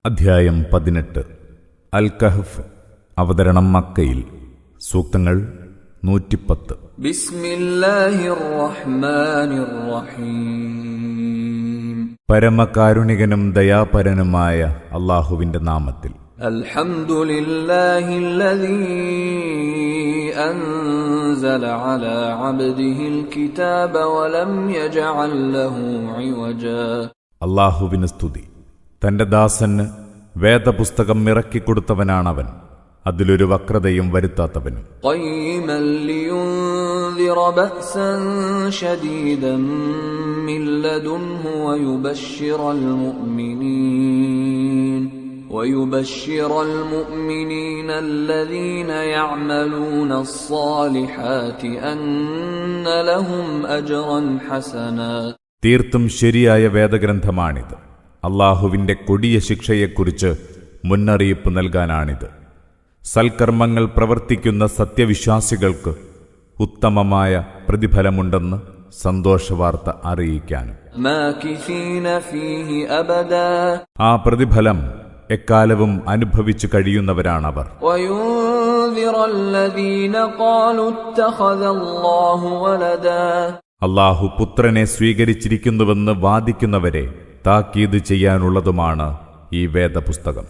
അധ്യായം 18 അൽ കഹ്ഫ്. അവതരണം മക്കയിൽ. സൂക്തങ്ങൾ 110. ബിസ്മില്ലാഹിർ റഹ്മാനിർ റഹീം. പരമകാരുണികനും ദയാപരനുമായ അല്ലാഹുവിന്റെ നാമത്തിൽ. അൽഹംദുലില്ലാഹില്ലദീ അൻസല അലാ അബ്ദിഹിൽ കിതാബ വലം യജഅൽ ലഹു ഇവജാ. അല്ലാഹുവിന് സ്തുതി. തന്റെ ദാസന് വേദപുസ്തകം ഇറക്കിക്കൊടുത്തവനാണവൻ, അതിലൊരു വക്രതയും വരുത്താത്തവനും. ഖയ്യിമൻ ലിയുൻദിറ ബഅസൻ ശദീദൻ മിൻ ലദുൻഹു വയുബശ്ശിറൽ മുഅ്മിനീന അല്ലദീന യഅമലൂന അസ്സാലിഹാതി അന്ന ലഹും അജ്റൻ ഹസനാ. തീർത്തും ശരിയായ വേദഗ്രന്ഥമാണിത്. അല്ലാഹുവിന്റെ കൊടിയ ശിക്ഷയെക്കുറിച്ച് മുന്നറിയിപ്പ് നൽകാനാണിത്. സൽക്കർമ്മങ്ങൾ പ്രവർത്തിക്കുന്ന സത്യവിശ്വാസികൾക്ക് ഉത്തമമായ പ്രതിഫലമുണ്ടെന്ന് സന്തോഷവാർത്ത അറിയിക്കാനും. ആ പ്രതിഫലം എക്കാലവും അനുഭവിച്ചു കഴിയുന്നവരാണവർ. അല്ലാഹു പുത്രനെ സ്വീകരിച്ചിരിക്കുന്നുവെന്ന് വാദിക്കുന്നവരെ താക്കീത് ചെയ്യാനുള്ളതുമാണ് ഈ വേദപുസ്തകം.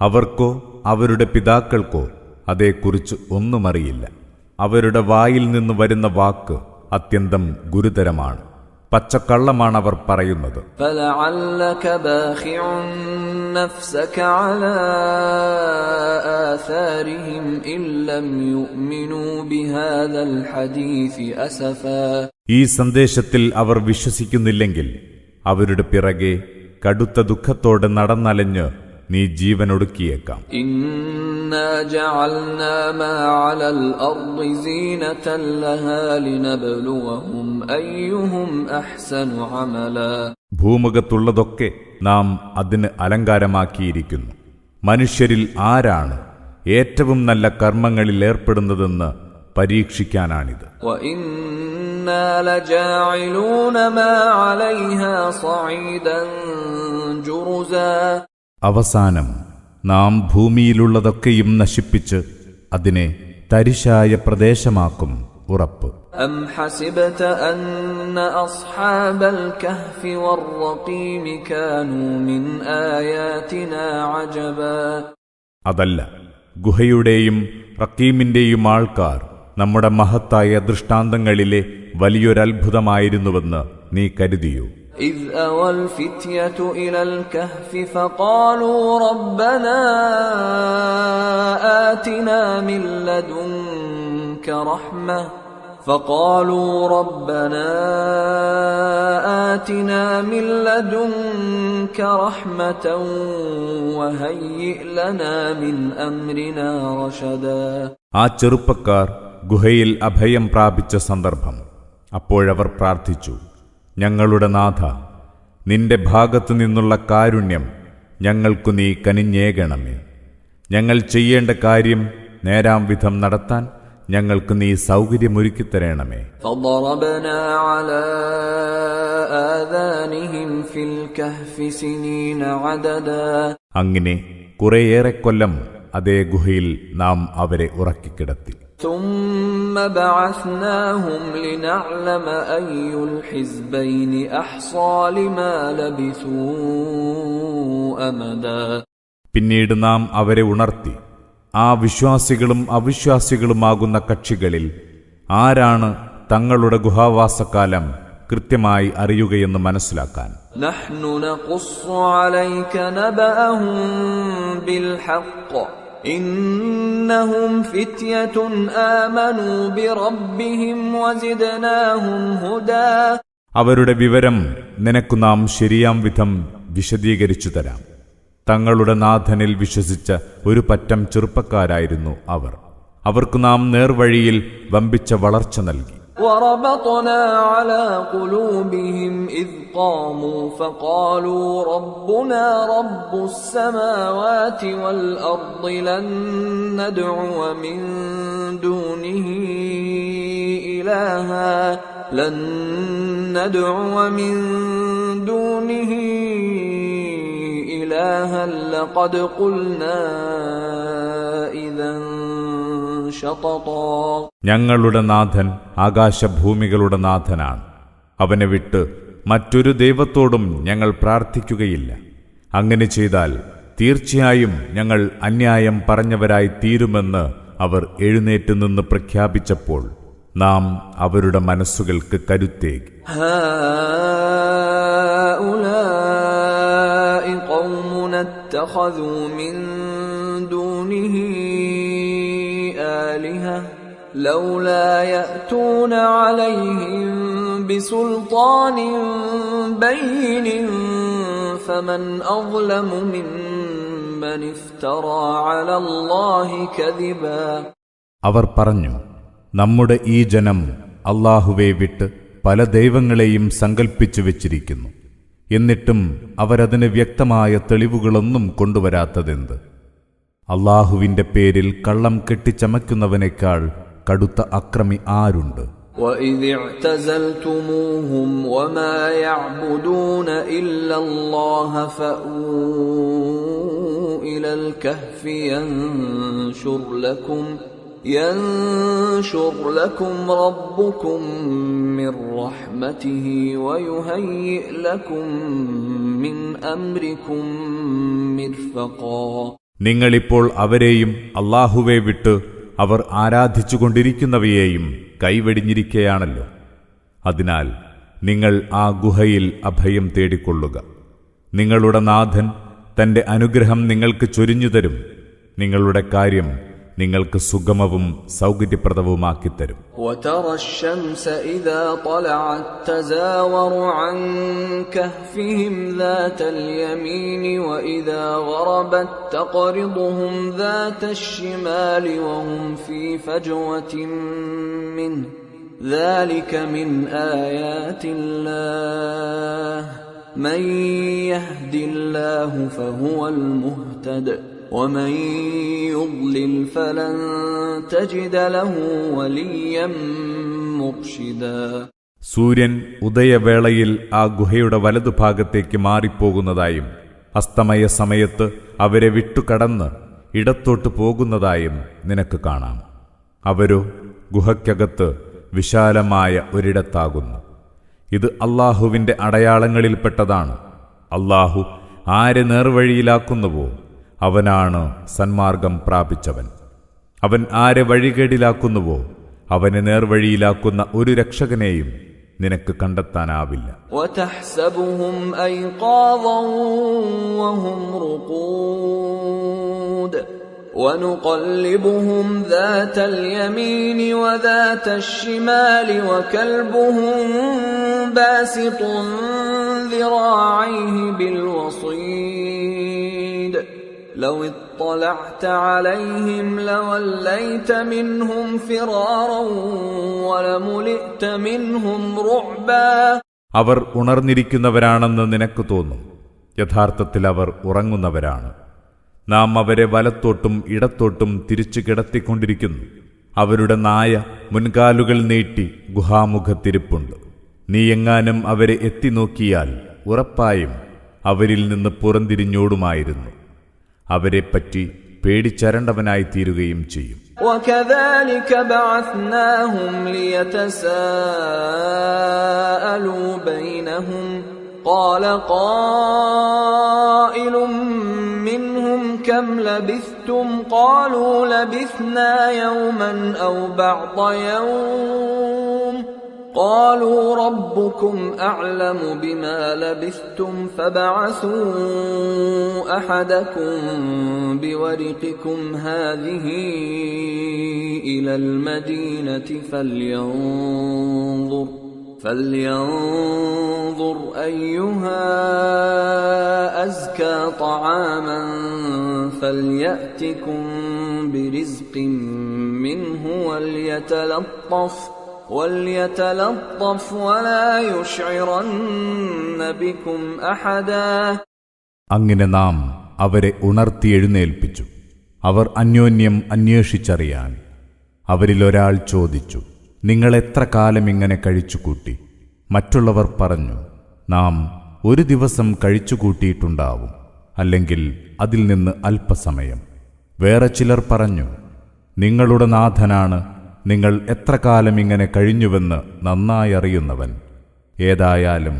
അവർക്കോ അവരുടെ പിതാക്കൾക്കോ അതേക്കുറിച്ച് ഒന്നുമറിയില്ല. അവരുടെ വായിൽ നിന്ന് വരുന്ന വാക്ക് അത്യന്തം ഗുരുതരമാണ്. പച്ചക്കള്ളമാണവർ പറയുന്നത്. ഈ സന്ദേശത്തിൽ അവർ വിശ്വസിക്കുന്നില്ലെങ്കിൽ അവരുടെ പിറകെ കടുത്ത ദുഃഖത്തോടെ നടന്നലഞ്ഞ് നീ ജീവനൊടുക്കിയേക്കാം. ഭൂമുഖത്തുള്ളതൊക്കെ നാം അതിന് അലങ്കാരമാക്കിയിരിക്കുന്നു. മനുഷ്യരിൽ ആരാണ് ഏറ്റവും നല്ല കർമ്മങ്ങളിൽ ഏർപ്പെടുന്നതെന്ന് പരീക്ഷിക്കാനാണിത്. അവസാനം നാം ഭൂമിയിലുള്ളതൊക്കെയും നശിപ്പിച്ച് അതിനെ തരിശായ പ്രദേശമാക്കും. ഉറപ്പ്. അം ഹസിബത അന്ന അസ്ഹാബൽ കഹ്ഫി വറഖീം കാനൂ മിൻ ആയാതിനാ അജബാ. അതല്ല, ഗുഹയുടെയും റഖീമിന്റെയും ആൾക്കാർ നമ്മുടെ മഹത്തായ ദൃഷ്ടാന്തങ്ങളിലെ വലിയൊരത്ഭുതമായിരുന്നുവെന്ന് നീ കരുതിയോ? إذ أوى الفتية إلى الكهف فقالوا ربنا آتنا من لدنك رحمة وهيئ لنا من أمرنا رشدا. ആ ചെറുപ്പക്കാർ ഗുഹയിൽ അഭയം പ്രാപിച്ച സന്ദർഭം. അപ്പോഴവർ പ്രാർത്ഥിച്ചു, ഞങ്ങളുടെ നാഥ, നിന്റെ ഭാഗത്തു നിന്നുള്ള കാരുണ്യം ഞങ്ങൾക്കു നീ കനിഞ്ഞേകണമേ. ഞങ്ങൾ ചെയ്യേണ്ട കാര്യം നേരാം വിധം നടത്താൻ ഞങ്ങൾക്ക് നീ സൗകര്യമൊരുക്കിത്തരണമേ. അങ്ങനെ കുറേയേറെ കൊല്ലം അതേ ഗുഹയിൽ നാം അവരെ ഉറക്കിക്കിടത്തി. ثم بعثناهم لنعلم أي الحزبين أحصى لما لبثوا أمدا. പിന്നീട് നാം അവരെ ഉണർത്തി, ആ വിശ്വാസികളും അവിശ്വാസികളുമാകുന്ന കക്ഷികളിൽ ആരാണ് തങ്ങളുടെ ഗുഹാവാസക്കാലം കൃത്യമായി അറിയുകയെന്ന് മനസ്സിലാക്കാൻ. നഹ്നു നഖുസ്സു അലൈക നബഅഹും ബിൽഹഖ് ഇന്നഹും ഫിത്യതുൻ ആമനൂ ബിറബ്ബിഹിം വസിദ്നാഹും ഹുദാ. അവരുടെ വിവരം നിനക്കു നാം ശരിയാം വിധം വിശദീകരിച്ചു തരാം. തങ്ങളുടെ നാഥനിൽ വിശ്വസിച്ച ഒരു പറ്റം ചെറുപ്പക്കാരായിരുന്നു അവർ. അവർക്കു നാം നേർവഴിയിൽ വമ്പിച്ച വളർച്ച നൽകി. وربطنا على قلوبهم إذ قاموا فقالوا ربنا رب السماوات والأرض لن ندعو من دونه إلها لقد قلنا إذا شططا. ഞങ്ങളുടെ നാഥൻ ആകാശഭൂമികളുടെ നാഥനാണ്. അവനെ വിട്ട് മറ്റൊരു ദൈവത്തോടും ഞങ്ങൾ പ്രാർത്ഥിക്കുകയില്ല. അങ്ങനെ ചെയ്താൽ തീർച്ചയായും ഞങ്ങൾ അന്യായം പറഞ്ഞവരായി തീരുമെന്ന് അവർ എഴുന്നേറ്റ് നിന്ന് പ്രഖ്യാപിച്ചപ്പോൾ നാം അവരുടെ മനസ്സുകൾക്ക് കരുത്തേകി. ഹൗലാഇ ഖൗമുന ഇത്തഖദൂ മിൻ ദൂനിഹി ആലിഹ ലൗലാ യഅതൂന അലൈഹിം ബിസുൽത്താനിൻ ബയ്യിനിൻ ഫമൻ അദ്ലമു മിമ്മൻ ഇഫ്തറാ അലല്ലാഹി കദിബാ. അവർ പറഞ്ഞു, നമ്മുടെ ഈ ജനം അല്ലാഹുവെ വിട്ട് പല ദൈവങ്ങളെയും സങ്കൽപ്പിച്ചു വെച്ചിരിക്കുന്നു. എന്നിട്ടും അവരതിന് വ്യക്തമായ തെളിവുകളൊന്നും കൊണ്ടുവരാത്തതെന്ത്? അല്ലാഹുവിന്റെ പേരിൽ കള്ളം കെട്ടിച്ചമയ്ക്കുന്നവനേക്കാൾ കടുത്ത അക്രമി ആരുണ്ട്? وَإِذِ اعْتَزَلْتُمُوهُمْ وَمَا يَعْبُدُونَ إِلَّا اللَّهَ فَأْوُوا إِلَى الْكَهْفِ ينشر لكم ربكم من رحمته ويهيئ لكم من أمركم مرفقا. നിങ്ങളിപ്പോൾ അവരെയും അല്ലാഹുവെ വിട്ട് അവർ ആരാധിച്ചുകൊണ്ടിരിക്കുന്നവയെയും കൈവെടിഞ്ഞിരിക്കുകയാണല്ലോ. അതിനാൽ നിങ്ങൾ ആ ഗുഹയിൽ അഭയം തേടിക്കൊള്ളുക. നിങ്ങളുടെ നാഥൻ തന്റെ അനുഗ്രഹം നിങ്ങൾക്ക് ചൊരിഞ്ഞുതരും. നിങ്ങളുടെ കാര്യം നിങ്ങൾക്ക് സുഗമവും സൗകര്യപ്രദവുമാക്കിത്തരും. وَتَرَى الشَّمْسَ إِذَا طَلَعَتْ تَزَاوَرُ عَنْ كَهْفِهِمْ ذَاتَ الْيَمِينِ وَإِذَا غَرَبَتْ تَقْرِضُهُمْ ذَاتَ الشِّمَالِ وَهُمْ فِي فَجْوَةٍ مِّنْهُ ذَلِكَ مِنْ آيَاتِ اللَّهِ مَنْ يَهْدِ اللَّهُ فَهُوَ الْمُهْتَدِ وَمَنْ يُضْلِلْ فَلَنْ تَجِدَ لَهُ وَلِيًّا مُرْشِدًا. സൂര്യൻ ഉദയവേളയിൽ ആ ഗുഹയുടെ വലതുഭാഗത്തേക്ക് മാറിപ്പോകുന്നതായും അസ്തമയ സമയത്ത് അവരെ വിട്ടുകടന്ന് ഇടത്തോട്ട് പോകുന്നതായും നിനക്ക് കാണാം. അവരോ ഗുഹയ്ക്കകത്ത് വിശാലമായ ഒരിടത്താകുന്നു. ഇത് അല്ലാഹുവിന്റെ അടയാളങ്ങളിൽപ്പെട്ടതാണ്. അല്ലാഹു ആരെ നേർവഴിയിലാക്കുന്നുവോ അവനാണ് സന്മാർഗം പ്രാപിച്ചവൻ. അവൻ ആരെ വഴികേടിലാക്കുന്നുവോ അവനെ നേർവഴിയിലാക്കുന്ന ഒരു രക്ഷകനെയും നിനക്ക് കണ്ടെത്താനാവില്ല. وَتَحْسَبُهُمْ أَيْقَاظًا وَهُمْ رُقُودٌ وَنُقَلِّبُهُمْ ذَاتَ الْيَمِينِ وَذَاتَ الشِّمَالِ وَكَلْبُهُمْ بَاسِطٌ ذِرَاعَيْهِ بِالْوَصِيدِ لَوِ اطَّلَعْتَ عَلَيْهِمْ لَوَلَّيْتَ مِنْهُمْ فِرَارًا وَلَمُلِئْتَ مِنْهُمْ رُعْبًا. അവർ ഉണർന്നിരിക്കുന്നവരാണെന്ന് നിനക്ക് തോന്നും. യഥാർത്ഥത്തിൽ അവർ ഉറങ്ങുന്നവരാണ്. നാം അവരെ വലത്തോട്ടും ഇടത്തോട്ടും തിരിച്ചു കിടത്തിക്കൊണ്ടിരിക്കുന്നു. അവരുടെ നായ മുൻകാലുകൾ നീട്ടി ഗുഹാമുഖത്തിരിപ്പുണ്ട്. നീ എങ്ങാനും അവരെ എത്തിനോക്കിയാൽ ഉറപ്പായും അവരിൽ നിന്ന് പുറംതിരിഞ്ഞോടുമായിരുന്നു. അവരെപ്പറ്റി പേടിച്ചരണ്ടവനായി തീരുകയും ചെയ്യും. وَكَذَلِكَ بَعَثْنَاهُمْ لِيَتَسَاءَلُوا بَيْنَهُمْ قَالَ قَائِلٌ مِّنْهُمْ كَمْ لَبِثْتُمْ قَالُوا لَبِثْنَا يَوْمًا أَوْ بَعْضَ يَوْمٍ قالوا ربكم أعلم بما لبثتم فبعثوا أحدكم بورقكم هذه إلى المدينة فلينظر أيها أزكى طعاما فليأتكم برزق منه وَلْيَتَلَطَّفْ وَلَا يُشْعِرَنَّ بِكُمْ أَحَدًا. അങ്ങനെ നാം അവരെ ഉണർത്തി എഴുന്നേൽപ്പിച്ചു. അവർ അന്യോന്യം അന്വേഷിച്ചറിയാൻ. അവരിലൊരാൾ ചോദിച്ചു, നിങ്ങൾ എത്ര കാലം ഇങ്ങനെ കഴിച്ചുകൂട്ടി? മറ്റുള്ളവർ പറഞ്ഞു, നാം ഒരു ദിവസം കഴിച്ചുകൂട്ടിയിട്ടുണ്ടാവും, അല്ലെങ്കിൽ അതിൽ നിന്ന് അല്പസമയം. വേറെ ചിലർ പറഞ്ഞു, നിങ്ങളുടെ നാഥനാണ് നിങ്ങൾ എത്ര കാലം ഇങ്ങനെ കഴിഞ്ഞുവെന്ന് നന്നായി അറിയുന്നവൻ. ഏതായാലും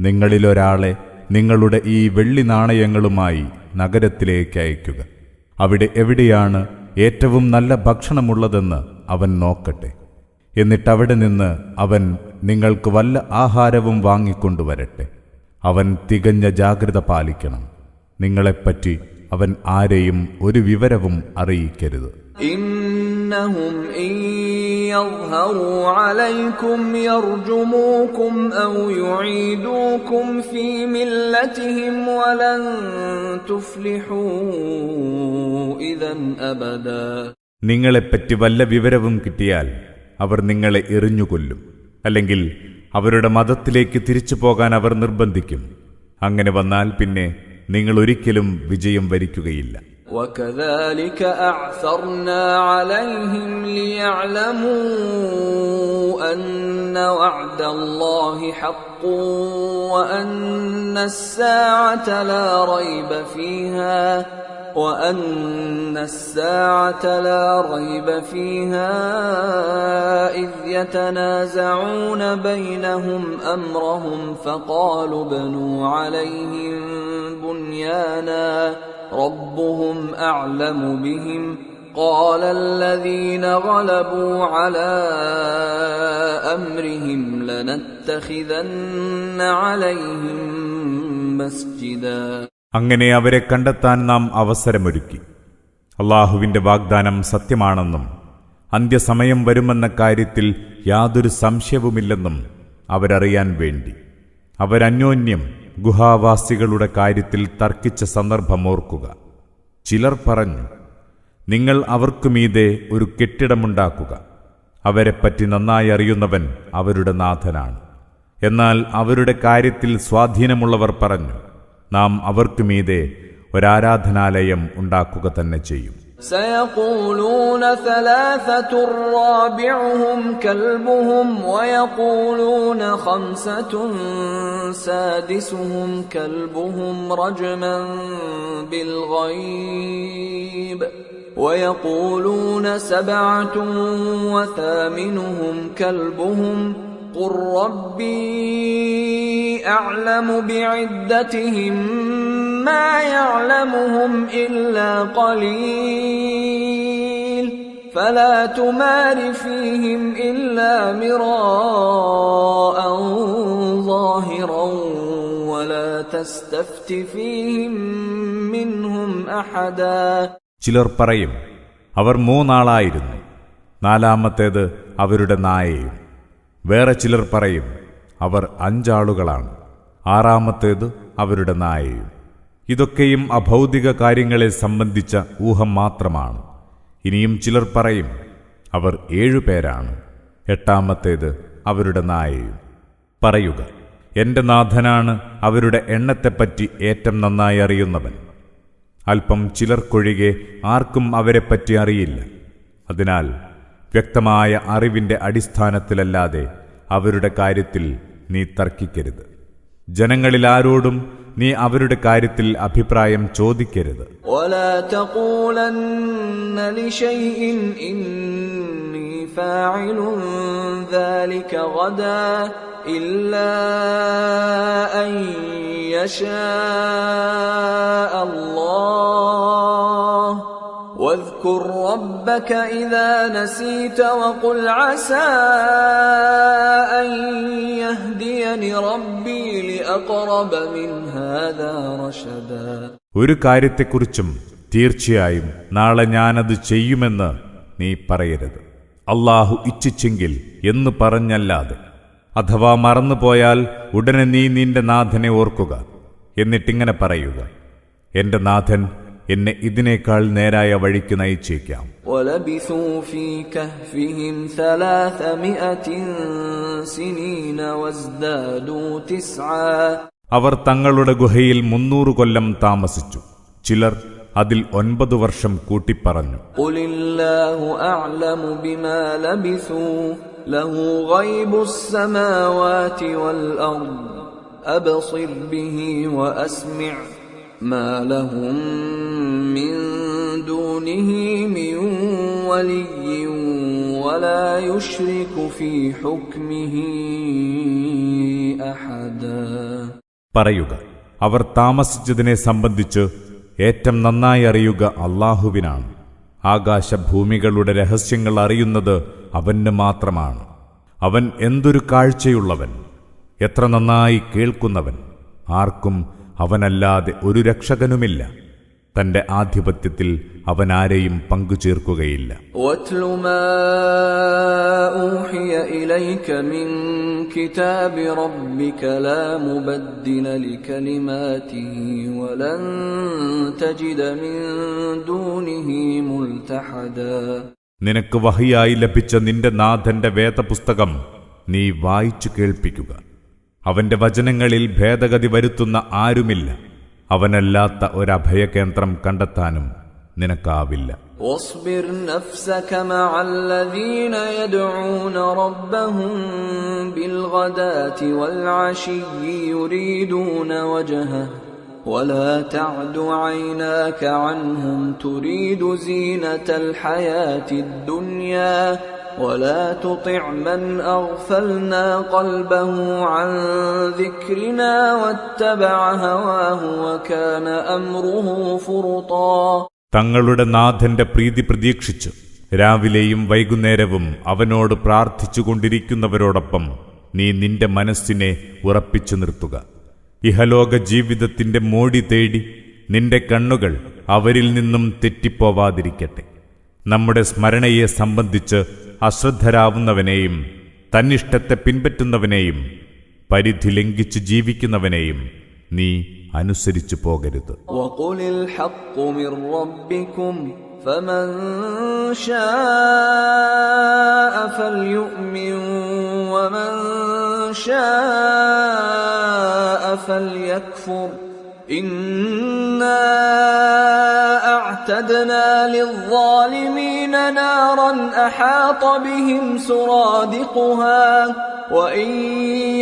നിങ്ങളിലൊരാളെ നിങ്ങളുടെ ഈ വെള്ളി നാണയങ്ങളുമായി നഗരത്തിലേക്ക് അയക്കുക. അവിടെ എവിടെയാണ് ഏറ്റവും നല്ല ഭക്ഷണമുള്ളതെന്ന് അവൻ നോക്കട്ടെ. എന്നിട്ടവിടെ നിന്ന് അവൻ നിങ്ങൾക്ക് വല്ല ആഹാരവും വാങ്ങിക്കൊണ്ടുവരട്ടെ. അവൻ തികഞ്ഞ ജാഗ്രത പാലിക്കണം. നിങ്ങളെപ്പറ്റി അവൻ ആരെയും ഒരു വിവരവും അറിയിക്കരുത്. إنهم إن يظهروا عليكم يرجموكم أو يعيدوكم في ملتهم ولن تفلحوا إذا أبدا. നിങ്ങളെപ്പറ്റി വല്ല വിവരവും കിട്ടിയാൽ അവർ നിങ്ങളെ എറിഞ്ഞുകൊല്ലും, അല്ലെങ്കിൽ അവരുടെ മതത്തിലേക്ക് തിരിച്ചു പോകാൻ അവർ നിർബന്ധിക്കും. അങ്ങനെ വന്നാൽ പിന്നെ നിങ്ങൾ ഒരിക്കലും വിജയം വരിക്കുകയില്ല. وَكَذَلِكَ أَعْثَرْنَا عَلَيْهِمْ لِيَعْلَمُوا أَنَّ وَعْدَ اللَّهِ حَقٌّ وَأَنَّ السَّاعَةَ لَا رَيْبَ فِيهَا إِذْ يَتَنَازَعُونَ بَيْنَهُمْ أَمْرَهُمْ فَقَالُوا ابْنُوا عَلَيْهِمْ بُنْيَانًا رَبُّهُمْ أَعْلَمُ بِهِمْ قَالَ الَّذِينَ غَلَبُوا عَلَى أَمْرِهِمْ لَنَتَّخِذَنَّ عَلَيْهِمْ مَسْجِدًا. അങ്ങനെ അവരെ കണ്ടെത്താൻ നാം അവസരമൊരുക്കി. അല്ലാഹുവിന്റെ വാഗ്ദാനം സത്യമാണെന്നും അന്ത്യസമയം വരുമെന്ന കാര്യത്തിൽ യാതൊരു സംശയവുമില്ലെന്നും അവരറിയാൻ വേണ്ടി അവരന്യോന്യം ഗുഹാവാസികളുടെ കാര്യത്തിൽ തർക്കിച്ച സന്ദർഭമോർക്കുക. ചിലർ പറഞ്ഞു, നിങ്ങൾ അവർക്കുമീതെ ഒരു കെട്ടിടമുണ്ടാക്കുക. അവരെപ്പറ്റി നന്നായി അറിയുന്നവൻ അവരുടെ നാഥനാണ്. എന്നാൽ അവരുടെ കാര്യത്തിൽ സ്വാധീനമുള്ളവർ പറഞ്ഞു, നാം അവർക്കുമീതെ ഒരാരാധനാലയം ഉണ്ടാക്കുക തന്നെ ചെയ്യും. سيقولون ثلاثة رابعهم كلبهم ويقولون خمسة سادسهم كلبهم رجما بالغيب ويقولون سبعة وثامنهم كلبهم قل ربي أعلم بعدتهم ما يعلمهم إلا قليل فلا تمار فيهم إلا مراء ظاهرا ولا تستفت فيهم منهم أحدا. ചിലർ പറയും, അവർ 3 ആളായിരുന്നു, നാലാമത്തേത് അവരുടെ നായയും. വേറെ ചിലർ പറയും, അവർ 5 ആളുകളാണ്, 6ാമത്തേത് അവരുടെ നായയും. ഇതൊക്കെയും അഭൗതിക കാര്യങ്ങളെ സംബന്ധിച്ച ഊഹം മാത്രമാണ്. ഇനിയും ചിലർ പറയും, അവർ 7 പേരാണ്, 8ാമത്തേത് അവരുടെ നായയും. പറയുക, എന്റെ നാഥനാണ് അവരുടെ എണ്ണത്തെപ്പറ്റി ഏറ്റവും നന്നായി അറിയുന്നവൻ. അല്പം ചിലർക്കൊഴികെ ആർക്കും അവരെപ്പറ്റി അറിയില്ല. അതിനാൽ വ്യക്തമായ അറിവിന്റെ അടിസ്ഥാനത്തിലല്ലാതെ അവരുടെ കാര്യത്തിൽ നീ തർക്കിക്കരുത്. ജനങ്ങളിൽ ആരോടും നീ അവരുടെ കാര്യത്തിൽ അഭിപ്രായം ചോദിക്കരുത്. ولا تقولن لشيء إني فاعل ذلك غدا إلا أن يشاء الله واذكر ربك إذا نسيت وقل عسى أن يهديني ربي لأقرب من هذا رشدا. ഒരു കാര്യത്തെക്കുറിച്ചും തീർച്ചയായും നാളെ ഞാനത് ചെയ്യുമെന്ന് നീ പറയരുത്. അല്ലാഹു ഇച്ഛിച്ചെങ്കിൽ എന്ന് പറഞ്ഞല്ലാതെ. അഥവാ മറന്നുപോയാൽ ഉടനെ നീ നിന്റെ നാഥനെ ഓർക്കുക. എന്നിട്ടിങ്ങനെ പറയുക, എന്റെ നാഥൻ എന്നെ ഇതിനേക്കാൾ നേരായ വഴിക്ക് നയിച്ചേക്കാം. ولبثوا في كهفهم 300 سنين وازدادوا 9. അവർ തങ്ങളുടെ ഗുഹയിൽ 300 കൊല്ലം താമസിച്ചു. ചിലർ അതിൽ 9 വർഷം കൂട്ടിപ്പറഞ്ഞു. قل الله أعلم بما لبثوا له غيب السماوات والأرض أبصر به وأسمع ما لهم من دونه من ولي ولا يشرك في حكمه أحدا. പറയുക, അവർ താമസിച്ചതിനെ സംബന്ധിച്ച് ഏറ്റവും നന്നായി അറിയുക അല്ലാഹുവിനാണ്. ആകാശഭൂമികളുടെ രഹസ്യങ്ങൾ അറിയുന്നത് അവന് മാത്രമാണ്. അവൻ എന്തൊരു കാഴ്ചയുള്ളവൻ, എത്ര നന്നായി കേൾക്കുന്നവൻ. ആർക്കും അവനല്ലാതെ ഒരു രക്ഷകനുമില്ല. തന്റെ ആധിപത്യത്തിൽ അവൻ ആരെയും പങ്കുചേർക്കുകയില്ല. وَاتْلُ مَا أُوحِيَ إِلَيْكَ مِنْ كِتَابِ رَبِّكَ لَا مُبَدِّلَ لِكَلِمَاتِهِ وَلَنْ تَجِدَ مِنْ دُونِهِ مُلْتَحَدًا. നിനക്ക് വഹിയായി ലഭിച്ച നിന്റെ നാഥന്റെ വേദപുസ്തകം നീ വായിച്ചു കേൾപ്പിക്കുക. അവന്റെ വചനങ്ങളിൽ ഭേദഗതി വരുത്തുന്ന ആരുമില്ല. അവനല്ലാത്ത ഒരഭയകേന്ദ്രം കണ്ടെത്താനും നിനക്കാവില്ല. واصبر نفسك مع الذين يدعون ربهم بالغداة والعشي يريدون وجهه ولا تعد عيناك عنهم تريد زينة الحياة الدنيا ولا تطع من أغفلنا قلبه عن ذكرنا واتبع هواه وكان أمره فرطا. തങ്ങളുടെ നാഥന്റെ പ്രീതി പ്രതീക്ഷിച്ച് രാവിലെയും വൈകുന്നേരവും അവനോട് പ്രാർത്ഥിച്ചുകൊണ്ടിരിക്കുന്നവരോടൊപ്പം നീ നിന്റെ മനസ്സിനെ ഉറപ്പിച്ചു നിർത്തുക. ഇഹലോക ജീവിതത്തിന്റെ മോടി തേടി നിന്റെ കണ്ണുകൾ അവരിൽ നിന്നും തെറ്റിപ്പോവാതിരിക്കട്ടെ. നമ്മുടെ സ്മരണയെ സംബന്ധിച്ച് അശ്രദ്ധരാവുന്നവനെയും തന്നിഷ്ടത്തെ പിൻപറ്റുന്നവനെയും പരിധി ലംഘിച്ച് ജീവിക്കുന്നവനെയും നീ അനുസരിച്ചു പോകരുത്. وَقُلِ الْحَقُّ مِنْ رَبِّكُمْ فَمَنْ شَاءَ فَلْيُؤْمِنْ وَمَنْ شَاءَ فَلْيَكْفُرْ إِنَّا أَعْتَدْنَا لِلظَّالِمِينَ نَارًا أَحَاطَ بِهِمْ سُرَادِقُهَا وَإِنْ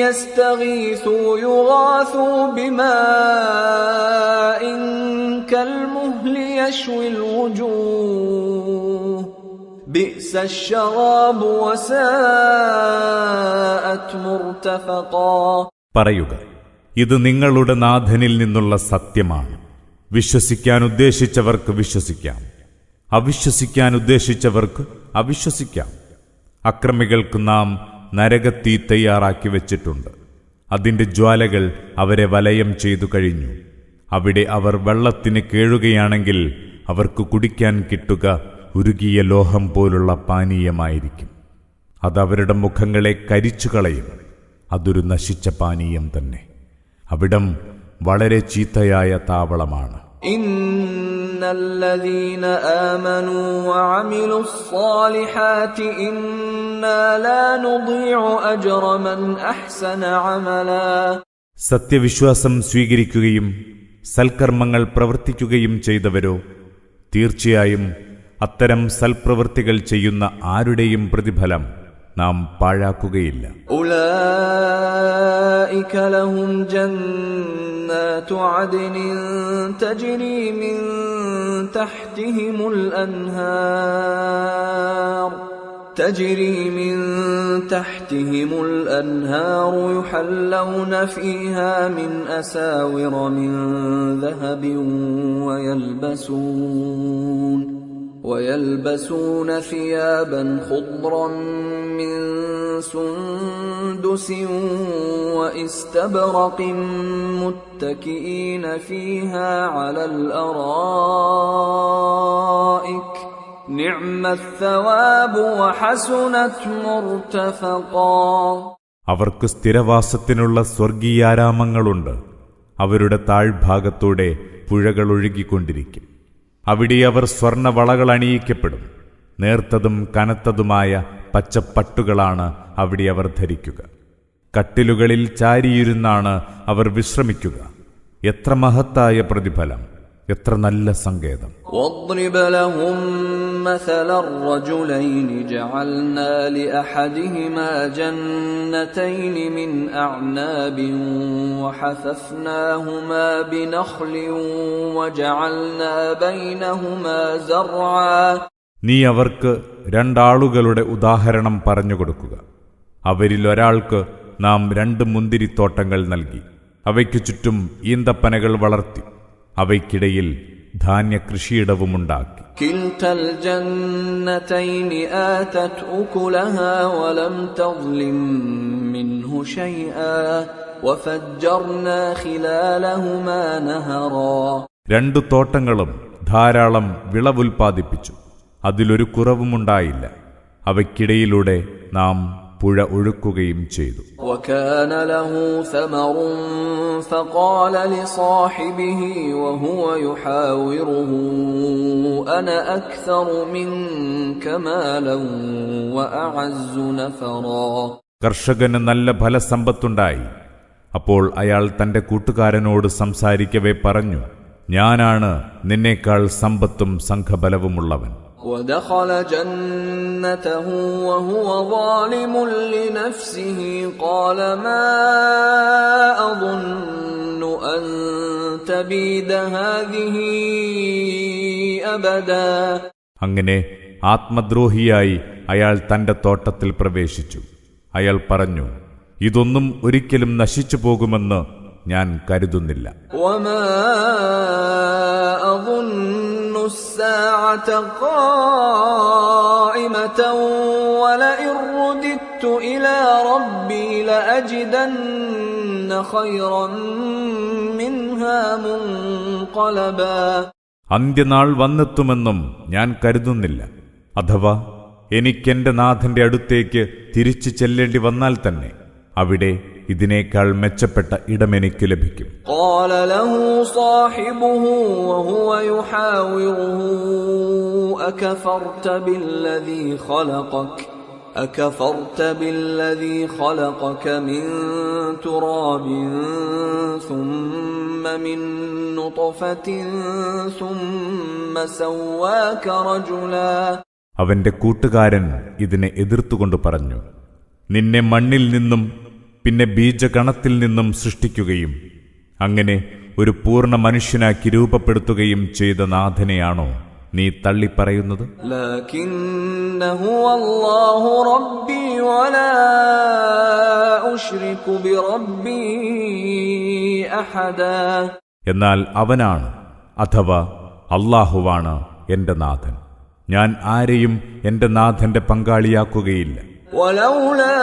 يَسْتَغِيثُوا يُغَاثُوا بِمَاءٍ كَالْمُهْلِ يَشْوِي الْوُجُوهَ بِئْسَ الشَّرَابُ وَسَاءَتْ مُرْتَفَقًا. പറയുക, ഇത് നിങ്ങളുടെ നാഥനിൽ നിന്നുള്ള സത്യമാണ്. വിശ്വസിക്കാൻ ഉദ്ദേശിച്ചവർക്ക് വിശ്വസിക്കാം, അവിശ്വസിക്കാൻ ഉദ്ദേശിച്ചവർക്ക് അവിശ്വസിക്കാം. അക്രമികൾക്ക് നാം നരകത്തീ തയ്യാറാക്കി വച്ചിട്ടുണ്ട്. അതിന്റെ ജ്വാലകൾ അവരെ വലയം ചെയ്തു കഴിഞ്ഞു. അവിടെ അവർ വെള്ളത്തിന് കേഴുകയാണെങ്കിൽ അവർക്ക് കുടിക്കാൻ കിട്ടുക ഉരുകിയ ലോഹം പോലുള്ള പാനീയമായിരിക്കും. അതവരുടെ മുഖങ്ങളെ കരിച്ചു കളയും. അതൊരു നശിച്ച പാനീയം തന്നെ. അവിടം വളരെ ചീത്തയായ താവളമാണ്. ഇന്നല്ലദീന ആമനൂ വഅമിലു സ്സാലിഹാതി ഇന്നാ ലാ നുദീഉ അജ്റ മൻ അഹ്സന അമലാ. സത്യവിശ്വാസം സ്വീകരിക്കുകയും സൽക്കർമ്മങ്ങൾ പ്രവർത്തിക്കുകയും ചെയ്തവരോ തീർച്ചയായും അത്തരം സൽപ്രവൃത്തികൾ ചെയ്യുന്ന ആരുടെയും പ്രതിഫലം നാം പാഴാക്കുകയില്ല. ഉലൈക ലഹും ജന്നാതു അദ്നിൻ തജ്രി മിൻ തഹ്തിഹിമുൽ അൻഹാർ يحلون فيها من أساور من ذهب ويلبسون ثيابا خضرا من سندس واستبرق متكئين فيها على الأرائك نعم الثواب وحسنت مرتفقا. അവർക്ക് സ്ഥിരവാസത്തിനുള്ള സ്വർഗീയാരാമങ്ങളുണ്ട്. അവരുടെ താഴ്ഭാഗത്തൂടെ പുഴകൾ ഒഴുകിക്കൊണ്ടിരിക്കും. അവിടെ അവർ സ്വർണവളകൾ അണിയിക്കപ്പെടും. നേർത്തതും കനത്തതുമായ പച്ചപ്പട്ടുകളാണ് അവിടെ അവർ ധരിക്കുക. കട്ടിലുകളിൽ ചാരിയിരുന്നാണ് അവർ വിശ്രമിക്കുക. എത്ര മഹത്തായ പ്രതിഫലം, എത്ര നല്ല സങ്കേതം. واضرب لهم مثل الرجلين جعلنا لأحدهما جنتين من أعناب وحففناهما بنخل وجعلنا بينهما زرعا. നീ അവർക്ക് രണ്ടാളുകളുടെ ഉദാഹരണം പറഞ്ഞുകൊടുക്കുക. അവരിൽ ഒരാൾക്ക് നാം 2 മുന്തിരിത്തോട്ടങ്ങൾ നൽകി. അവയ്ക്കു ചുറ്റും ഈന്തപ്പനകൾ വളർത്തി. അവയ്ക്കിടയിൽ ധാന്യകൃഷിയിടവുമുണ്ടാക്കി. كلتا الجنتين آتت أكلها ولم تظلم منه شيئا وفجرنا خلالهما نهرا. 2 തോട്ടങ്ങളും ധാരാളം വിളവുൽപാദിപ്പിച്ചു. അതിലൊരു കുറവുമുണ്ടായില്ല. അവയ്ക്കിടയിലൂടെ നാം പുഴ ഒഴുക്കുകയും ചെയ്തു. وكان له ثمر فقال لصاحبه وهو يحاوره أنا أكثر منك مالا وأعز نفرا. കർഷകന് നല്ല ഫലസമ്പത്തുണ്ടായി. അപ്പോൾ അയാൾ തന്റെ കൂട്ടുകാരനോട് സംസാരിക്കവേ പറഞ്ഞു, ഞാനാണ് നിന്നേക്കാൾ സമ്പത്തും സംഘബലവുമുള്ളവൻ. ودخل جنته وهو ظالم لنفسه قال ما أظن أن تبيد هذه أبدا. അങ്ങനെ ആത്മദ്രോഹിയായി അയാൾ തന്റെ തോട്ടത്തിൽ പ്രവേശിച്ചു. അയാൾ പറഞ്ഞു, ഇതൊന്നും ഒരിക്കലും നശിച്ചു പോകുമെന്ന് ഞാൻ കരുതുന്നില്ല. وما أظن الساعة قائمة ولئن رددت إلى ربي لأجدن خيرا منها منقلبا. അന്ത്യനാൾ വന്നെത്തുമെന്നും ഞാൻ കരുതുന്നില്ല. അഥവാ എനിക്കെന്റെ നാഥന്റെ അടുത്തേക്ക് തിരിച്ചു ചെല്ലേണ്ടി വന്നാൽ തന്നെ അവിടെ ഇതിനേക്കാൾ മെച്ചപ്പെട്ട ഇടമെനിക്ക് ലഭിക്കും. قال له صاحبه وهو يحاوره أكفرت بالذي خلقك من تراب ثم من نطفة ثم سواك رجلا. അവന്റെ കൂട്ടുകാരൻ ഇതിനെ എതിർത്തുകൊണ്ട് പറഞ്ഞു, നിന്നെ മണ്ണിൽ നിന്നും പിന്നെ ബീജകണത്തിൽ നിന്നും സൃഷ്ടിക്കുകയും അങ്ങനെ ഒരു പൂർണ്ണ മനുഷ്യനാക്കി രൂപപ്പെടുത്തുകയും ചെയ്ത നാഥനെയാണോ നീ തള്ളിപ്പറയുന്നത്? ലകിന്നഹു അല്ലാഹു റബ്ബി വലാ ഉശ്രികു ബിറബ്ബി അഹദാ. എന്നാൽ അവനാണ്, അഥവാ അല്ലാഹുവാണ് എന്റെ നാഥൻ. ഞാൻ ആരെയും എന്റെ നാഥന്റെ പങ്കാളിയാക്കുകയില്ല. ولولا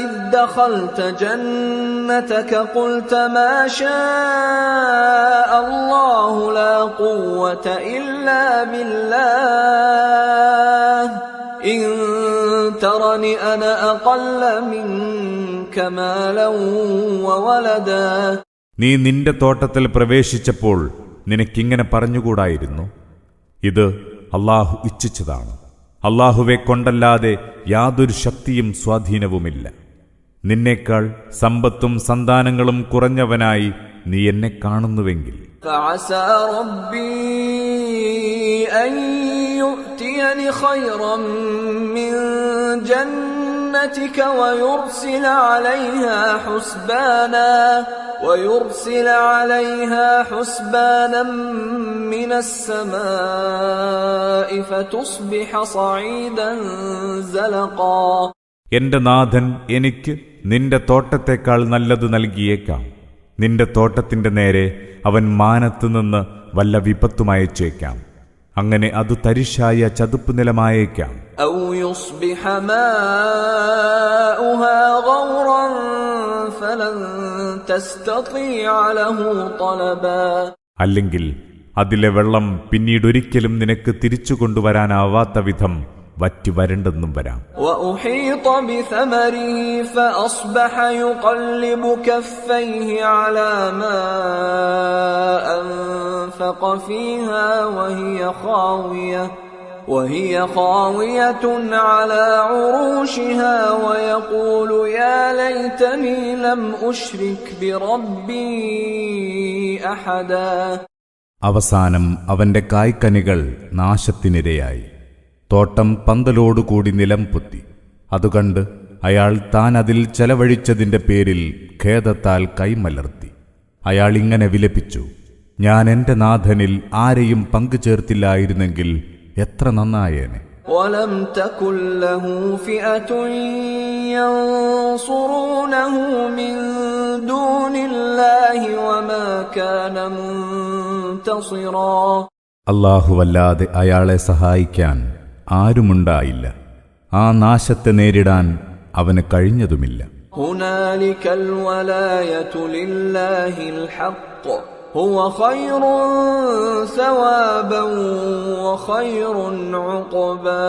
إذ دخلت جنتك قلت ما شاء الله لا قوة إلا بالله إن ترني أنا أقل منك مالا وولدا. നീ നിന്റെ തോട്ടത്തിൽ പ്രവേശിച്ചപ്പോൾ നിനക്കിങ്ങനെ പറഞ്ഞുകൂടായിരുന്നു, ഇത് അല്ലാഹു ഇച്ഛിച്ചതാണ്. അല്ലാഹുവെ കൊണ്ടല്ലാതെ യാതൊരു ശക്തിയും സ്വാധീനവുമില്ല. നിന്നേക്കാൾ സമ്പത്തും സന്താനങ്ങളും കുറഞ്ഞവനായി നീ എന്നെ കാണുന്നുവെങ്കിൽ فعسى ربي أن يؤتيني خيرا من جنتك ويرسل عليها حسبانا من السماء فتصبح صعيدا زلقا. എന്റെ നാഥൻ എനിക്ക് നിന്റെ തോട്ടത്തെക്കാൾ നല്ലത് നൽകിയേക്കാം. നിന്റെ തോട്ടത്തിന്റെ നേരെ അവൻ മാനത്തുനിന്ന് വല്ല വിപത്തും അയച്ചേക്കാം. അങ്ങനെ അത് തരിശായ ചതുപ്പ് നിലമായേക്കാം. أو يصبح ماؤها غورا فلن تستطيع له طلبا. അല്ലെങ്കിൽ അതിലെ വെള്ളം പിന്നീടൊരിക്കലും നിനക്ക് തിരിച്ചു കൊണ്ടുവരാനാവാത്ത വിധം വറ്റി വരണ്ടെന്നും വരാം. وأحيط بثمره فأصبح يقلب كفيه على ما أنفق فانفخ فيها وهي خاوية على عروشها ويقول يا ليتني لم أشرك بربي أحدا. അവസാനം അവന്റെ കായ്ക്കനികൾ നാശത്തിനിരയായി. തോട്ടം പന്തലോടുകൂടി നിലം പൊത്തി. അതുകണ്ട് അയാൾ താൻ അതിൽ ചെലവഴിച്ചതിന്റെ പേരിൽ ഖേദത്താൽ കൈമലർത്തി. അയാൾ ഇങ്ങനെ വിലപിച്ചു, ഞാൻ എന്റെ നാഥനിൽ ആരെയും പങ്കുചേർത്തില്ലായിരുന്നെങ്കിൽ എത്ര നന്നായേനെ. ولم تكن له فئة ينصرونه من دون الله وما كان منتصرا. അല്ലാഹുവല്ലാതെ അയാളെ സഹായിക്കാൻ ആരുമുണ്ടായില്ല. ആ നാശത്തെ നേരിടാൻ അവന് കഴിഞ്ഞതുമില്ല. هنالك الولاية لله الحق هو خير ثوابا وخير عقبا.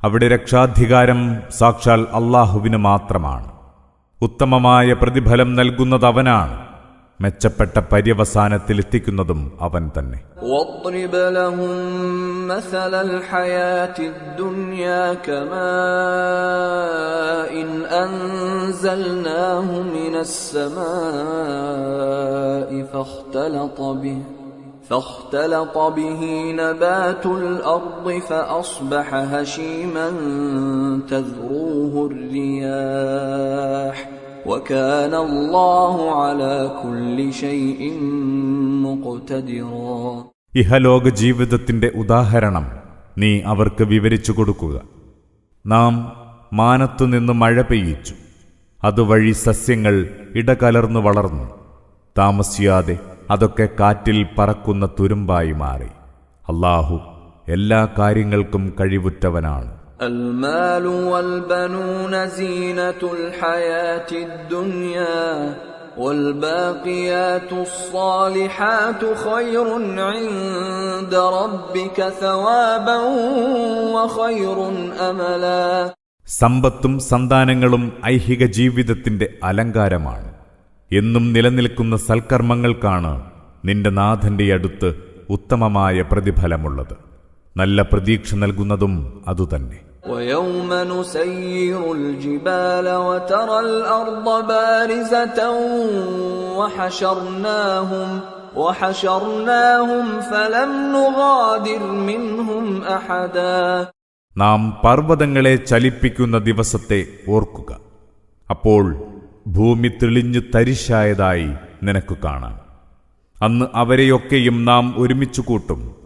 അവിടെ രക്ഷാധികാരം സാക്ഷാൽ അല്ലാഹുവിന് മാത്രമാണ്. ഉത്തമമായ പ്രതിഫലം നൽകുന്നത് അവനാണ്. മെച്ചപ്പെട്ട പര്യവസാനത്തിലെത്തിക്കുന്നതും അവൻ തന്നെ. واضرب لهم مثل الحياة الدنيا كماء أنزلناه من السماء فاختلط به نبات الأرض فأصبح هشيما تذروه الرياح وكان الله على كل شيء مقتدرا. ഇഹലോക ജീവിതത്തിന്റെ ഉദാഹരണം നീ അവർക്ക് വിവരിച്ചു കൊടുക്കുക. നാം മാനത്തുനിന്ന് മഴ പെയ്യിച്ചു. അതുവഴി സസ്യങ്ങൾ ഇടകലർന്നു വളർന്നു. താമസിയാതെ അതൊക്കെ കാറ്റിൽ പറക്കുന്ന തുരുമ്പായി മാറി. അല്ലാഹു എല്ലാ കാര്യങ്ങൾക്കും കഴിവുറ്റവനാണ്. المال والبنون زينة الحياة الدنيا والباقيات الصالحات خير عند ربك ثوابا وخير أملا. സമ്പത്തും സന്താനങ്ങളും ഐഹിക ജീവിതത്തിന്റെ അലങ്കാരമാണ്. എന്നും നിലനിൽക്കുന്ന സൽക്കർമ്മങ്ങൾക്കാണ് നിന്റെ നാഥന്റെ അടുത്ത് ഉത്തമമായ പ്രതിഫലമുള്ളത്. നല്ല പ്രതീക്ഷ നൽകുന്നതും അതുതന്നെ. ويوم نسير الجبال وترى الأرض بارزة وحشرناهم فلم نغادر منهم أحدا. നാം പർവ്വതങ്ങളെ ചലിപ്പിക്കുന്ന ദിവസത്തെ ഓർക്കുക. അപ്പോൾ ഭൂമി തെളിഞ്ഞു തരിശായതായി നിനക്ക് കാണാം. അന്ന് അവരെയൊക്കെയും നാം ഒരുമിച്ചു കൂട്ടും.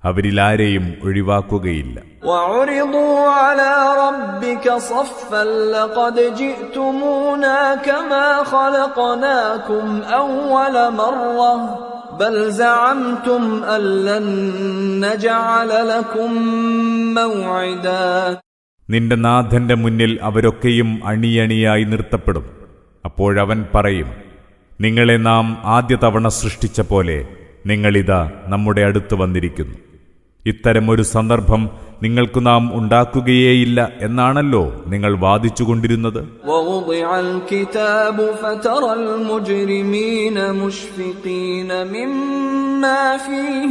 അവരിലാരെയും ഒഴിവാക്കുകയില്ല. وعرضوا على ربك صفا لقد جئتمونا كما خلقناكم أول مرة بل زعمتم أن لن نجعل لكم موعدا. നിന്റെ നാഥന്റെ മുന്നിൽ അവരൊക്കെയും അണിയണിയായി നിർത്തപ്പെടും. അപ്പോഴവൻ പറയും, നിങ്ങളെ നാം ആദ്യ തവണ സൃഷ്ടിച്ച പോലെ നിങ്ങളിതാ നമ്മുടെ അടുത്ത് വന്നിരിക്കുന്നു. ഇത്തരമൊരു സന്ദർഭം നിങ്ങൾക്ക് നാം ഉണ്ടാക്കുകയേയില്ല എന്നാണല്ലോ നിങ്ങൾ വാദിച്ചുകൊണ്ടിരുന്നത്. ووضع الكتاب فترى المجرمين مشفقين مما فيه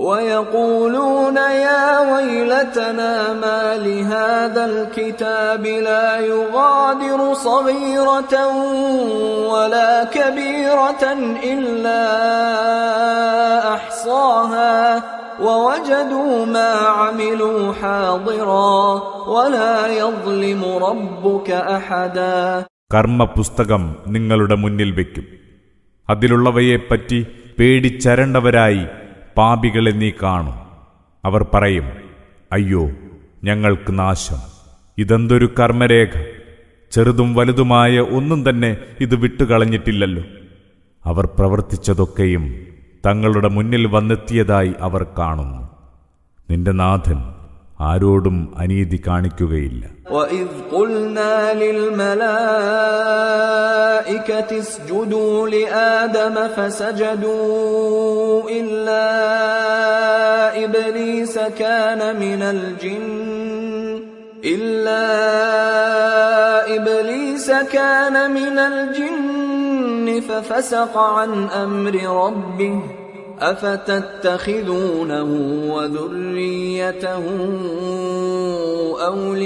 ويقولون يا ويلتنا ما لهذا الكتاب لا يغادر صغيرة ولا كبيرة إلا أحصاها ووجدوا ما عملوا حاضرا ولا يظلم ربك أحدا. കർമ്മപുസ്തകം നിങ്ങളുടെ മുന്നിൽ വയ്ക്കും. അതിലുള്ളവയെപ്പറ്റി പേടിച്ചരണ്ടവരായി പാപികളെ നീ കാണും. അവർ പറയും, അയ്യോ ഞങ്ങൾക്ക് നാശം. ഇതെന്തൊരു കർമ്മരേഖ! ചെറുതും വലുതുമായ ഒന്നും തന്നെ ഇത് വിട്ടുകളഞ്ഞിട്ടില്ലല്ലോ. അവർ പ്രവർത്തിച്ചതൊക്കെയും തങ്ങളുടെ മുന്നിൽ വന്നെത്തിയതായി അവർ കാണുന്നു. നിന്റെ നാഥൻ ആരോടും അനീതി കാണിക്കുകയില്ല. وَإِذْ قُلْنَا لِلْمَلَائِكَةِ اسْجُدُوا لِآدَمَ فَسَجَدُوا إِلَّا إِبْلِيسَ كَانَ مِنَ الْجِنِّ ففسق عن أمر ربه أفتتخذونه وذريته أولياء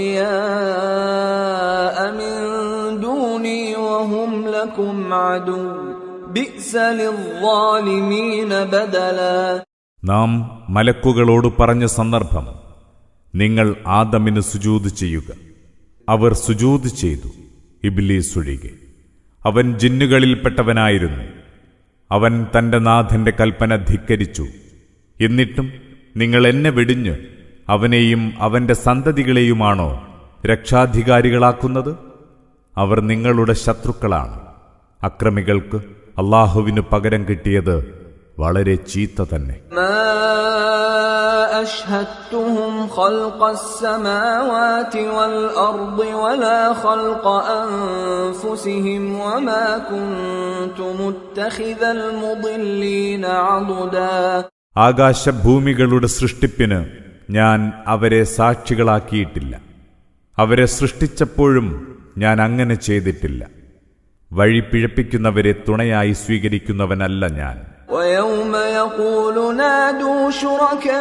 من دوني وهم لكم عدو بئس للظالمين بدلا. നാം മലക്കുകളോട് പറഞ്ഞ സന്ദർഭം, നിങ്ങൾ ആദമിന് സുജൂദ് ചെയ്യുക. അവർ സുജൂദ് ചെയ്തു, ഇബ്ലീസ് ഒഴികെ. അവൻ ജിന്നുകളിൽപ്പെട്ടവനായിരുന്നു. അവൻ തന്റെ നാഥന്റെ കൽപ്പന ധിക്കരിച്ചു. എന്നിട്ടും നിങ്ങൾ എന്നെ വെടിഞ്ഞ് അവനെയും അവന്റെ സന്തതികളെയുമാണോ രക്ഷാധികാരികളാക്കുന്നത്? അവർ നിങ്ങളുടെ ശത്രുക്കളാണ്. അക്രമികൾക്ക് അല്ലാഹുവിന് പകരം കിട്ടിയത് വളരെ ചീത്ത തന്നെ. أشهدتهم خلق السماوات والأرض ولا خلق أنفسهم وما كنت متخذ المضلين عضدا. ആകാശഭൂമികളുടെ സൃഷ്ടിപ്പിന് ഞാൻ അവരെ സാക്ഷികളാക്കിയിട്ടില്ല. അവരെ സൃഷ്ടിച്ചപ്പോഴും ഞാൻ അങ്ങനെ ചെയ്തിട്ടില്ല. വഴി പിഴപ്പിക്കുന്നവരെ തുണയായി സ്വീകരിക്കുന്നവനല്ല ഞാൻ. ويوم يقول نادوا شركائي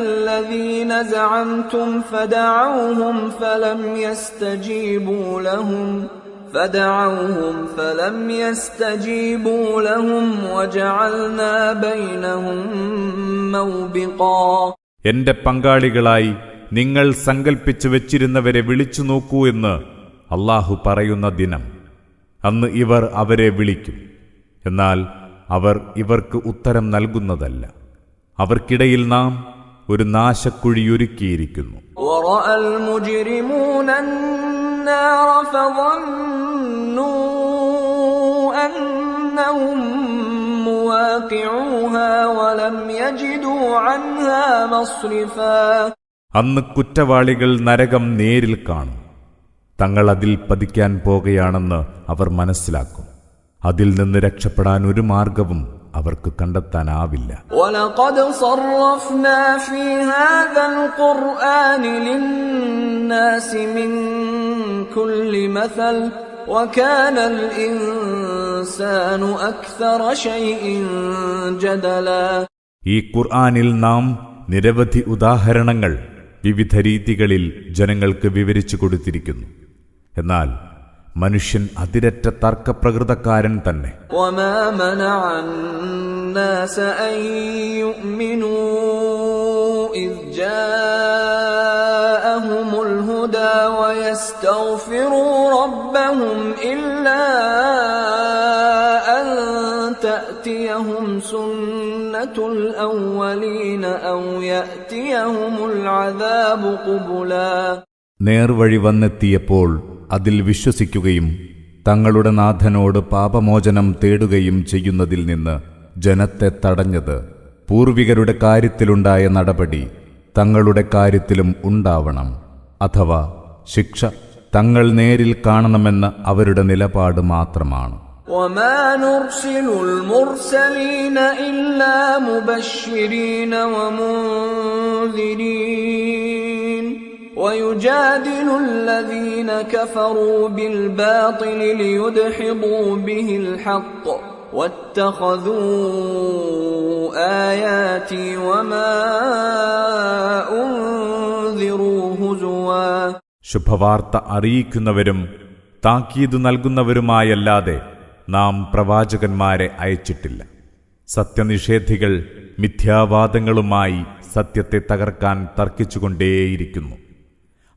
الذين زعمتم فدعوهم فلم يستجيبوا لهم وجعلنا بينهم موبقا. എന്റെ പങ്കാളികളായി നിങ്ങൾ സങ്കൽപ്പിച്ചു വെച്ചിരുന്നവരെ വിളിച്ചു നോക്കൂ എന്ന് അല്ലാഹു പറയുന്ന ദിനം. അന്ന് ഇവർ അവരെ വിളിക്കും, എന്നാൽ അവർ ഇവർക്ക് ഉത്തരം നൽകുന്നതല്ല. അവർക്കിടയിൽ നാം ഒരു നാശക്കുഴിയൊരുക്കിയിരിക്കുന്നു. അന്ന് കുറ്റവാളികൾ നരകം നേരിൽ കാണും. തങ്ങൾ അതിൽ പതിക്കാൻ പോകുകയാണെന്ന് അവർ മനസ്സിലാക്കും. അതിൽ നിന്ന് രക്ഷപ്പെടാൻ ഒരു മാർഗവും അവർക്ക് കണ്ടെത്താനാവില്ല. وَلَقَدْ صَرَّفْنَا فِي هَذَا الْقُرْآنِ لِلنَّاسِ مِنْ كُلِّ مَثَلٍ وَكَانَ الْإِنسَانُ أَكْثَرَ شَيْءٍ جَدَلًا. ഈ ഖുർആനിൽ നാം നിരവധി ഉദാഹരണങ്ങൾ വിവിധ രീതികളിൽ ജനങ്ങൾക്ക് വിവരിച്ചു കൊടുത്തിരിക്കുന്നു. എന്നാൽ മനുഷ്യൻ അതിരറ്റ തർക്കപ്രകൃതക്കാരൻ തന്നെ. وَمَا مَنَعَ النَّاسَ أَن يُؤْمِنُوا إِذْ جَاءَهُمُ الْهُدَى وَيَسْتَغْفِرُوا رَبَّهُمْ إِلَّا أَن تَأْتِيَهُمْ سُنَّةُ الْأَوَّلِينَ أَوْ يَأْتِيَهُمُ الْعَذَابُ قُبُلًا. നേർവഴി വന്നെത്തിയപ്പോൾ അതിൽ വിശ്വസിക്കുകയും തങ്ങളുടെ നാഥനോട് പാപമോചനം തേടുകയും ചെയ്യുന്നതിൽ നിന്ന് ജനത്തെ തടഞ്ഞത് പൂർവികരുടെ കാര്യത്തിലുണ്ടായ നടപടി തങ്ങളുടെ കാര്യത്തിലും ഉണ്ടാവണം. അഥവാ ശിക്ഷ തങ്ങൾ നേരിൽ കാണണമെന്ന അവരുടെ നിലപാട് മാത്രമാണ്. وَمَا نُرْسِلُ الْمُرْسَلِينَ إِلَّا مُبَشِّرِينَ وَمُنذِرِينَ وَيُجَادِلُ الَّذِينَ كَفَرُوا بِالْبَاطِلِ لِيُدْحِضُوا بِهِ الْحَقَّ وَاتَّخَذُوا آيَاتِي وَمَا أُنذِرُوا هُزُوًا. ശുഭവാർത്ത അറിയിക്കുന്നവരും താക്കീത് നൽകുന്നവരുമായല്ലാതെ നാം പ്രവാചകന്മാരെ അയച്ചിട്ടില്ല. സത്യനിഷേധികൾ മിഥ്യാവാദങ്ങളുമായി സത്യത്തെ തകർക്കാൻ തർക്കിച്ചുകൊണ്ടേയിരിക്കുന്നു.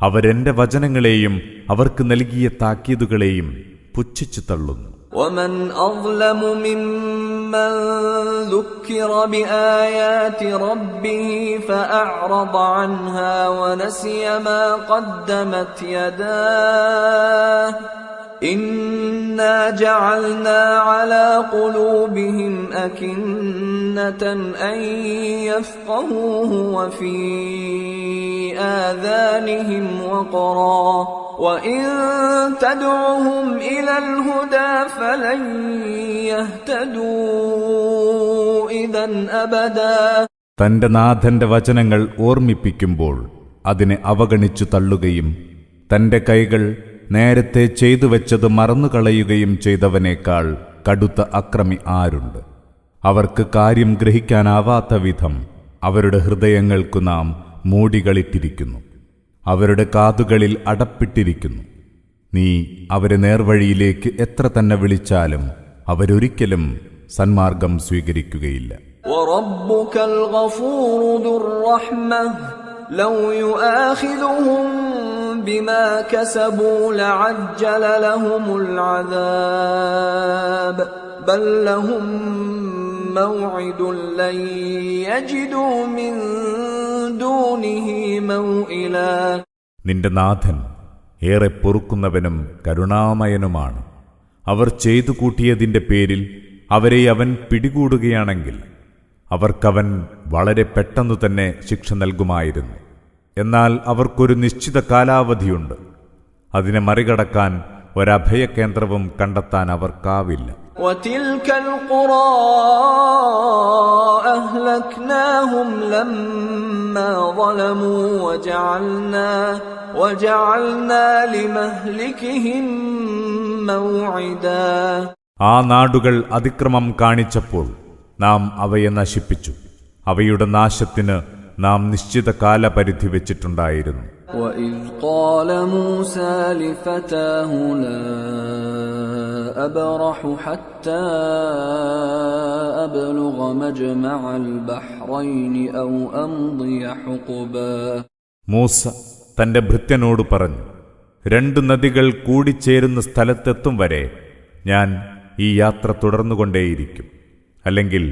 അവരെന്റെ വചനങ്ങളെയും അവർക്ക് നൽകിയ താക്കീതുകളെയും പുച്ഛിച്ചു തള്ളുന്നു. وَمَنْ أَظْلَمُ مِمَّنْ ذُكِّرَ بِآيَاتِ رَبِّهِ فَأَعْرَضَ عَنْهَا وَنَسِيَ مَا قَدَّمَتْ يَدَاهُ إِنَّا جَعَلْنَا عَلَى قُلُوبِهِمْ أَكِنَّةً أَن يَفْقَهُوهُ وَفِي آذَانِهِمْ وَقْرًا وَإِن تَدْعُهُمْ إِلَى الْهُدَى فَلَن يَهْتَدُوا إِذًا أَبَدًا. തന്റെ നാഥന്റെ വചനങ്ങൾ ഓർമ്മിപ്പിക്കുമ്പോൾ അതിനെ അവഗണിച്ചു തള്ളുകയും തന്റെ കൈകൾ നേരത്തെ ചെയ്തു വെച്ചത് മറന്നുകളയുകയും ചെയ്തവനേക്കാൾ കടുത്ത അക്രമി ആരുണ്ട്? അവർക്ക് കാര്യം ഗ്രഹിക്കാനാവാത്ത വിധം അവരുടെ ഹൃദയങ്ങൾക്കു നാം മൂടികളിട്ടിരിക്കുന്നു, അവരുടെ കാതുകളിൽ അടപ്പിട്ടിരിക്കുന്നു. നീ അവരെ നേർവഴിയിലേക്ക് എത്ര തന്നെ വിളിച്ചാലും അവരൊരിക്കലും സന്മാർഗം സ്വീകരിക്കുകയില്ല. وَرَبُّكَ الْغَفُورُ ذُو الرَّحْمَةِ لَوْ يُؤَاخِذُهُم بِمَا كَسَبُوا لَعَجَّلَ لَهُمُ الْعَذَابَ بَل لَّهُم مَّوْعِدٌ لَّن يَجِدُوا مِن دُونِهِ مَوْئِلًا. നിന്റെ നാഥൻ ഏറെ പൊറുക്കുന്നവനും കരുണാമയനുമാണ്. അവർ ചെയ്തു കൂട്ടിയതിന്റെ പേരിൽ അവരെ അവൻ പിടികൂടുകയാണെങ്കിൽ അവർക്കവൻ വളരെ പെട്ടെന്നു തന്നെ ശിക്ഷ നൽകുമായിരുന്നു. എന്നാൽ അവർക്കൊരു നിശ്ചിത കാലാവധിയുണ്ട്. അതിനെ മറികടക്കാൻ ഒരഭയകേന്ദ്രവും കണ്ടെത്താൻ അവർക്കാവില്ല. وَتِلْكَ الْقُرَى أَهْلَكْنَاهُمْ لَمَّا ظَلَمُوا وَجَعَلْنَا لِمَهْلِكِهِم مَّوْعِدًا. ആ നാടുകൾ അതിക്രമം കാണിച്ചപ്പോൾ നാം അവയെ നശിപ്പിച്ചു. അവയുടെ നാശത്തിന് നാം നിശ്ചിത കാലപരിധി വെച്ചിട്ടുണ്ടായിരുന്നു. وَإِذْ قَالَ مُوسَى لِفَتَاهُ لَا أَبْرَحُ حَتَّى أَبْلُغَ مَجْمَعَ الْبَحْرَيْنِ أَوْ أَمْضِيَ حُقُبًا. മൂസ തന്റെ ഭൃത്യനോട് പറഞ്ഞു, 2 നദികൾ കൂടിച്ചേരുന്ന സ്ഥലത്തെത്തും വരെ ഞാൻ ഈ യാത്ര തുടർന്നുകൊണ്ടേയിരിക്കും, അല്ലെങ്കിൽ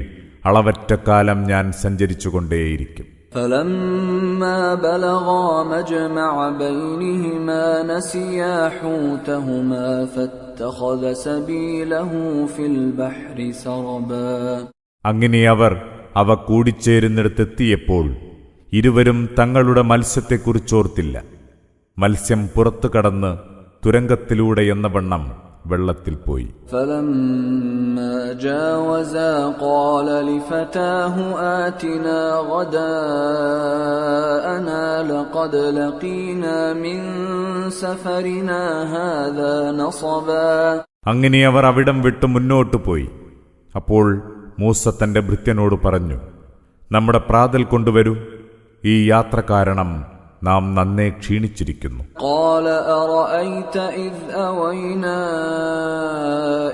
അളവറ്റ കാലം ഞാൻ സഞ്ചരിച്ചുകൊണ്ടേയിരിക്കും. فَلَمَّا بَلَغَا مَجْمَعَ بَيْنِهِمَا نَسِيَا حُوتَهُمَا فَاتَّخَذَ سَبِيلَهُ فِي الْبَحْرِ سَرَبًا. അങ്ങനെ അവ കൂടിച്ചേരുന്നിടത്തെത്തിയപ്പോൾ ഇരുവരും തങ്ങളുടെ മത്സ്യത്തെക്കുറിച്ചോർത്തില്ല. മത്സ്യം പുറത്തു കടന്ന് തുരങ്കത്തിലൂടെ എന്ന വണ്ണം വെള്ളത്തിൽ പോയി. فَلَمَّا جَاوَزَا قَالَ لِفَتَاهُ آتِنَا غَدَاءَنَا لَقَدْ لَقِينَا مِنْ سَفَرِنَا هَذَا نَصَبًا. അങ്ങനെ അവർ അവിടം വിട്ട് മുന്നോട്ടു പോയി. അപ്പോൾ മൂസ തന്റെ ഭൃത്യനോട് പറഞ്ഞു, നമ്മുടെ പ്രാതൽ കൊണ്ടുവരൂ, ഈ യാത്ര കാരണം നാം നന്നേ ക്ഷീണിച്ചിരിക്കുന്നു. قَالَ أَرَأَيْتَ إِذْ أَوَيْنَا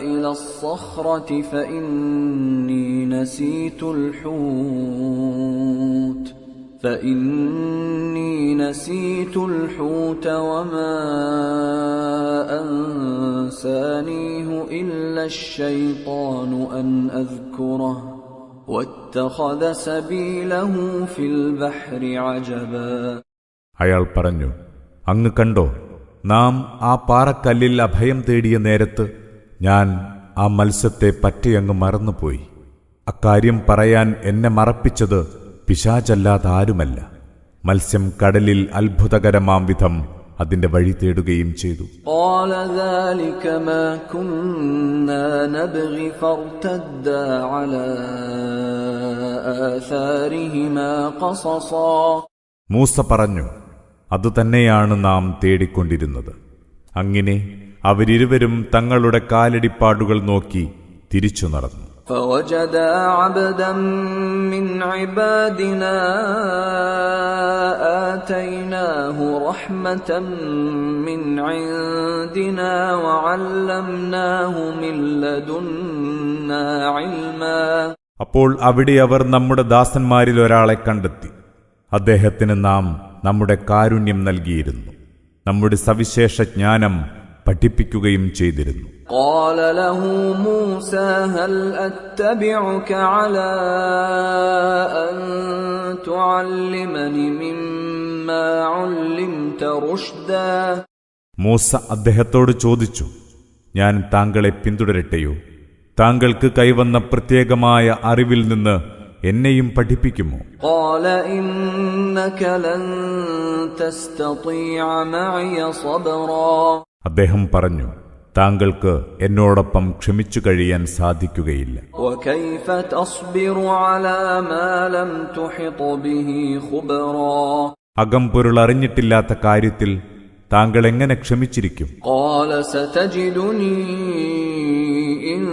إِلَى الصَّخْرَةِ فَإِنِّي نَسِيتُ الْحُوتَ وَمَا أَنسَانِيهُ إِلَّا الشَّيْطَانُ أَنْ أَذْكُرَهُ وَاتَّخَذَ سَبِيلَهُ فِي الْبَحْرِ عَجَبًا. അയാൾ പറഞ്ഞു, അങ്ങ് കണ്ടോ, നാം ആ പാറക്കല്ലിൽ അഭയം തേടിയ നേരത്ത് ഞാൻ ആ മത്സ്യത്തെ പറ്റിയങ്ങ് മറന്നുപോയി. അക്കാര്യം പറയാൻ എന്നെ മറപ്പിച്ചത് പിശാചല്ലാതാരുമല്ല. മത്സ്യം കടലിൽ അത്ഭുതകരമാം വിധം അതിന്റെ വഴി തേടുകയും ചെയ്തു. قَالَ ذَلِكَ مَا كُنَّا نَبْغِي فَارْتَدَّا عَلَى آثَارِهِمَا قَصَصًا. മൂസ പറഞ്ഞു, അതുതന്നെയാണ് നാം തേടിക്കൊണ്ടിരുന്നത്. അങ്ങനെ അവരിരുവരും തങ്ങളുടെ കാലടിപ്പാടുകൾ നോക്കി തിരിച്ചു നടന്നു. فَوَجَدَا عَبْدًا مِّنْ عِبَادِنَا آتَيْنَاهُ رَحْمَةً مِّنْ عِندِنَا وَعَلَّمْنَاهُ مِن لَّدُنَّا عِلْمًا. അപ്പോൾ അവിടെ അവർ നമ്മുടെ ദാസന്മാരിൽ ഒരാളെ കണ്ടെത്തി. അദ്ദേഹത്തിന് നാം നമ്മുടെ കാരുണ്യം നൽകിയിരുന്നു, നമ്മുടെ സവിശേഷ ജ്ഞാനം പഠിപ്പിക്കുകയും ചെയ്തിരുന്നു. قَالَ لَهُ مُوسَى هَلْ أَتَّبِعُكَ عَلَىٰ أَن تُعَلِّمَنِ مِمَّا عُلِّمْتَ رُشْدًا. മൂസ അദ്ദേഹത്തോട് ചോദിച്ചു, ഞാൻ താങ്കളെ പിന്തുടരട്ടെയോ? താങ്കൾക്ക് കൈവന്ന പ്രത്യേകമായ അറിവിൽ നിന്ന് എന്നെയും പഠിപ്പിക്കുമോ? قَالَ إِنَّكَ لَن تَسْتَطِيعَ مَعِيَ صَبْرًا. അദ്ദേഹം പറഞ്ഞു, താങ്കൾക്ക് എന്നോടൊപ്പം ക്ഷമിച്ചു കഴിയാൻ സാധിക്കുകയില്ല. وَكَيْفَ تَصْبِرُ عَلَىٰ مَا لَمْ تُحِطْ بِهِ خُبْرًا. അകംപൊരുൾ അറിഞ്ഞിട്ടില്ലാത്ത കാര്യത്തിൽ താങ്കൾ എങ്ങനെ ക്ഷമിച്ചിരിക്കും? قال ستجدني إن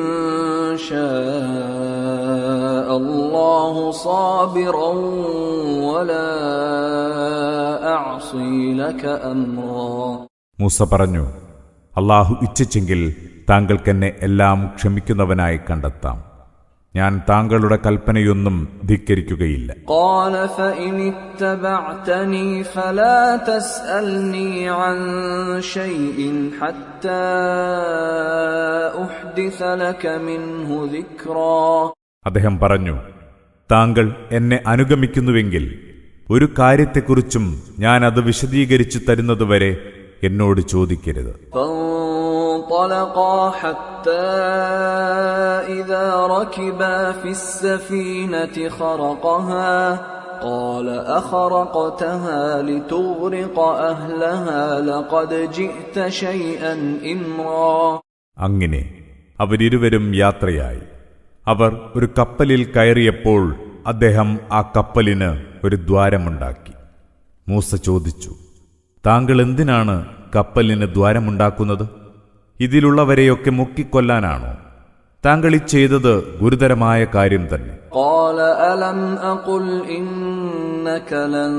شاء الله صابرا ولا أعصي لك أمرا. മൂസ പറഞ്ഞു, അല്ലാഹു ഇച്ഛിച്ചെങ്കിൽ താങ്കൾക്കെന്നെ എല്ലാം ക്ഷമിക്കുന്നവനായി കണ്ടെത്താം. ഞാൻ താങ്കളുടെ കൽപ്പനയൊന്നും ധിക്കരിക്കുകയില്ല. قال فإن اتبعتني فلا تسألني عن شيء حتى أحدث لك منه ذكرا. അദ്ദേഹം പറഞ്ഞു, താങ്കൾ എന്നെ അനുഗമിക്കുന്നുവെങ്കിൽ ഒരു കാര്യത്തെക്കുറിച്ചും ഞാൻ അത് വിശദീകരിച്ചു തരുന്നതുവരെ എന്നോട് ചോദിക്കരുത്. فانطلقا حتى إذا ركبا في السفينة خرقها قال أخرقتها لتغرق أهلها لقد جئت شيئا إمرا. അങ്ങനെ അവരിരുവരും യാത്രയായി. അവർ ഒരു കപ്പലിൽ കയറിയപ്പോൾ അദ്ദേഹം ആ കപ്പലിന് ഒരു ദ്വാരമുണ്ടാക്കി. മൂസ ചോദിച്ചു, താങ്കൾ എന്തിനാണ് കപ്പലിന് ദ്വാരമുണ്ടാക്കുന്നത്? ഇതിലുള്ളവരെയൊക്കെ മുക്കിക്കൊല്ലാനാണോ? താങ്കൾ ഈ ചെയ്തത് ഗുരുതരമായ കാര്യം തന്നെ. قال ألم أقل إنك لن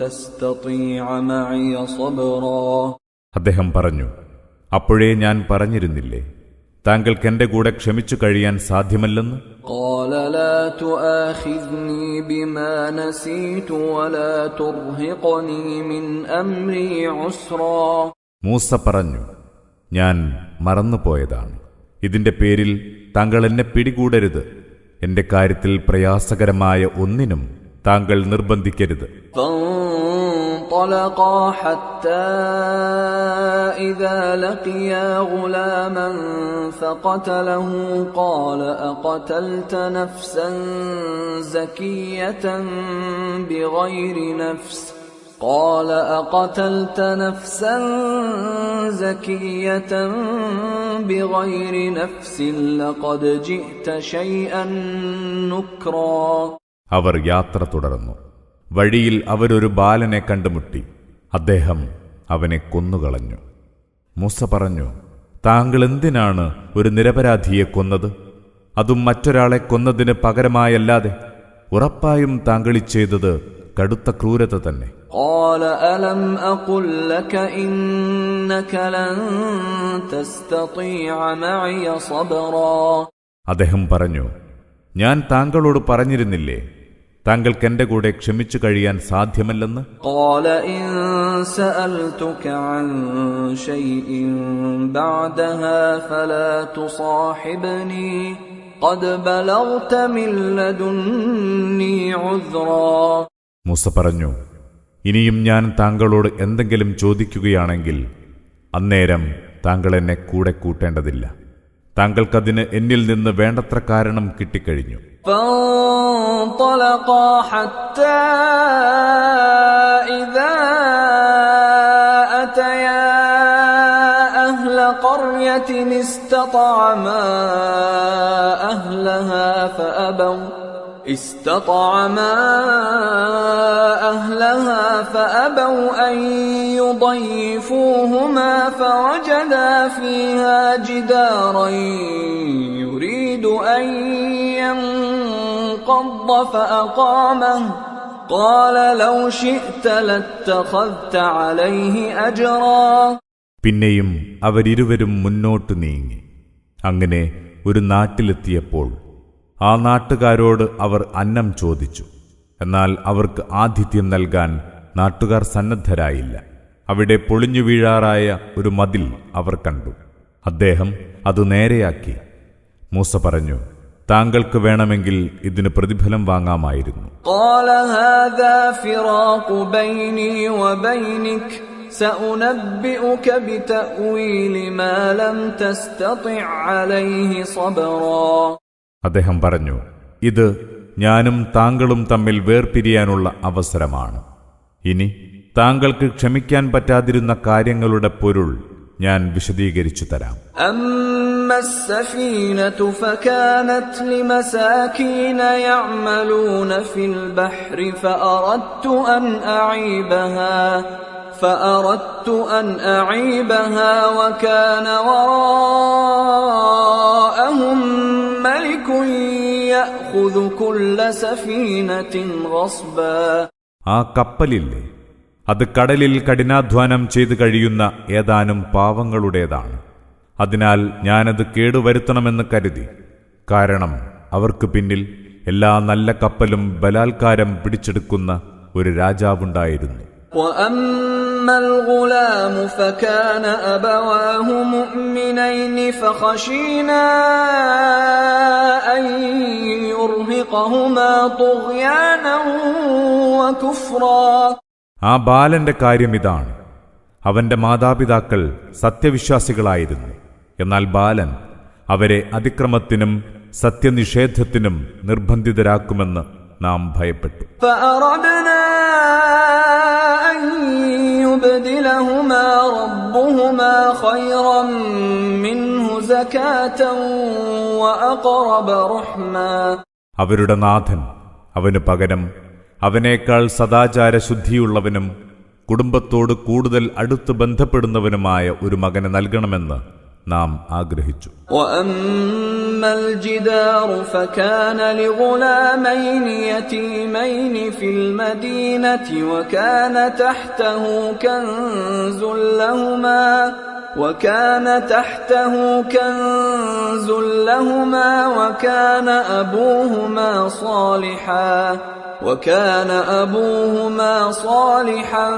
تستطيع معي صبرا. അദ്ദേഹം പറഞ്ഞു, അപ്പോഴേ ഞാൻ പറഞ്ഞിരുന്നില്ലേ താങ്കൾക്ക് എന്റെ കൂടെ ക്ഷമിച്ചു കഴിയാൻ സാധ്യമല്ലെന്ന്. قال لا تؤاخذني بما نسيت ولا ترهقني من أمري عسرا. മൂസ പറഞ്ഞു, ഞാൻ മറന്നുപോയതാണ്. ഇതിന്റെ പേരിൽ താങ്കൾ എന്നെ പിടികൂടരുത്. എന്റെ കാര്യത്തിൽ പ്രയാസകരമായ ഒന്നിനും താങ്കൾ നിർബന്ധിക്കരുത്. فانطلقا حتى إذا لقيا غلاما فقتله قال أقتلت نفسا زكية بغير نفس قال أقتلت نفسا زكية بغير نفس لقد جئت شيئا نكرا. അവർ യാത്ര തുടർന്നു. വഴിയിൽ അവരൊരു ബാലനെ കണ്ടുമുട്ടി. അദ്ദേഹം അവനെ കൊന്നുകളഞ്ഞു. മൂസ പറഞ്ഞു, താങ്കൾ എന്തിനാണ് ഒരു നിരപരാധിയെ കൊന്നത്? അതും മറ്റൊരാളെ കൊന്നതിന് പകരമായല്ലാതെ. ഉറപ്പായും താങ്കൾ ചെയ്തത് കടുത്ത ക്രൂരത തന്നെ. قال ألم أقل لك إنك لن تستطيع معي صبرا. അദ്ദേഹം പറഞ്ഞു, ഞാൻ താങ്കളോട് പറഞ്ഞിരുന്നില്ലേ താങ്കൾക്ക് എന്റെ കൂടെ ക്ഷമിച്ചു കഴിയാൻ സാധ്യമല്ലെന്ന്. قال إن سألتك عن شيء بعدها فلا تصاحبني قد بلغت من لدني عذرا. മൂസ പറഞ്ഞു, ഇനിയും ഞാൻ താങ്കളോട് എന്തെങ്കിലും ചോദിക്കുകയാണെങ്കിൽ അന്നേരം താങ്കൾ എന്നെ കൂടെ കൂട്ടേണ്ടതില്ല. താങ്കൾക്കതിന് എന്നിൽ നിന്ന് വേണ്ടത്ര കാരണം കിട്ടിക്കഴിഞ്ഞു. فانطلقا حتى إذا أتيا أهل قرية استطعما أهلها فأبوا أن يضيفوهما فوجدا فيها جدارا يريد أن ينقض فأقامه قال لو شئت لاتخذت عليه أجرا. പിന്നെയും അവരിരുവരും മുന്നോട്ട് നീങ്ങി. അങ്ങനെ ഒരു നാട്ടിലെത്തിയപ്പോൾ ആ നാട്ടുകാരോട് അവർ അന്നം ചോദിച്ചു. എന്നാൽ അവർക്ക് ആതിഥ്യം നൽകാൻ നാട്ടുകാർ സന്നദ്ധരായില്ല. അവിടെ പൊളിഞ്ഞു വീഴാറായ ഒരു മതിൽ അവർ കണ്ടു. അദ്ദേഹം അത് നേരെയാക്കി. മൂസ പറഞ്ഞു, താങ്കൾക്ക് വേണമെങ്കിൽ ഇതിന് പ്രതിഫലം വാങ്ങാമായിരുന്നു. قال هذا فراق بيني وبينك سأنبئك بتأويل ما لم تستطع عليه صبرا. അദ്ദേഹം പറഞ്ഞു, ഇത് ഞാനും താങ്കളും തമ്മിൽ വേർപിരിയാനുള്ള അവസരമാണ്. ഇനി താങ്കൾക്ക് ക്ഷമിക്കാൻ പറ്റാതിരുന്ന കാര്യങ്ങളുടെ പൊരുൾ ഞാൻ വിശദീകരിച്ചു തരാം. أما السفينة فكانت لمساكين يعملون في البحر فأردت أن أعيبها وكان وراءهم ملك يأخذ كل سفينة غصبا. ആ കപ്പലില്ലേ, അത് കടലിൽ കഠിനാധ്വാനം ചെയ്തു കഴിയുന്ന ഏതാനും പാവങ്ങളുടേതാണ്. അതിനാൽ ഞാനത് കേടുവരുത്തണമെന്ന് കരുതി. കാരണം അവർക്ക് പിന്നിൽ എല്ലാ നല്ല കപ്പലും ബലാത്കാരം പിടിച്ചെടുക്കുന്ന ഒരു രാജാവുണ്ടായിരുന്നു. وأما الغلام فكان أبواه مؤمنين فخشينا أن يرهقهما طغيانا وكفرا. ആ ബാലന്റെ കാര്യമിതാണ്. അവന്റെ മാതാപിതാക്കൾ സത്യവിശ്വാസികളായിരുന്നു. എന്നാൽ ബാലൻ അവരെ അതിക്രമത്തിനും സത്യനിഷേധത്തിനും നിർബന്ധിതരാക്കുമെന്ന് നാം ഭയപ്പെട്ടു. فأردنا أن يبدلهما ربهما خيرا منه زكاة وأقرب رحما. അവരുടെ നാഥൻ അവനു പകരം അവനേക്കാൾ സദാചാരശുദ്ധിയുള്ളവനും കുടുംബത്തോട് കൂടുതൽ അടുത്ത് ബന്ധപ്പെടുന്നവനുമായ ഒരു മകനെ നൽകണമെന്ന് നാം ആഗ്രഹിച്ചു. وأما الجدار فكان لغلامين يتيمين في المدينة وكان تحته كنز لهما وكان أبوهما صالحا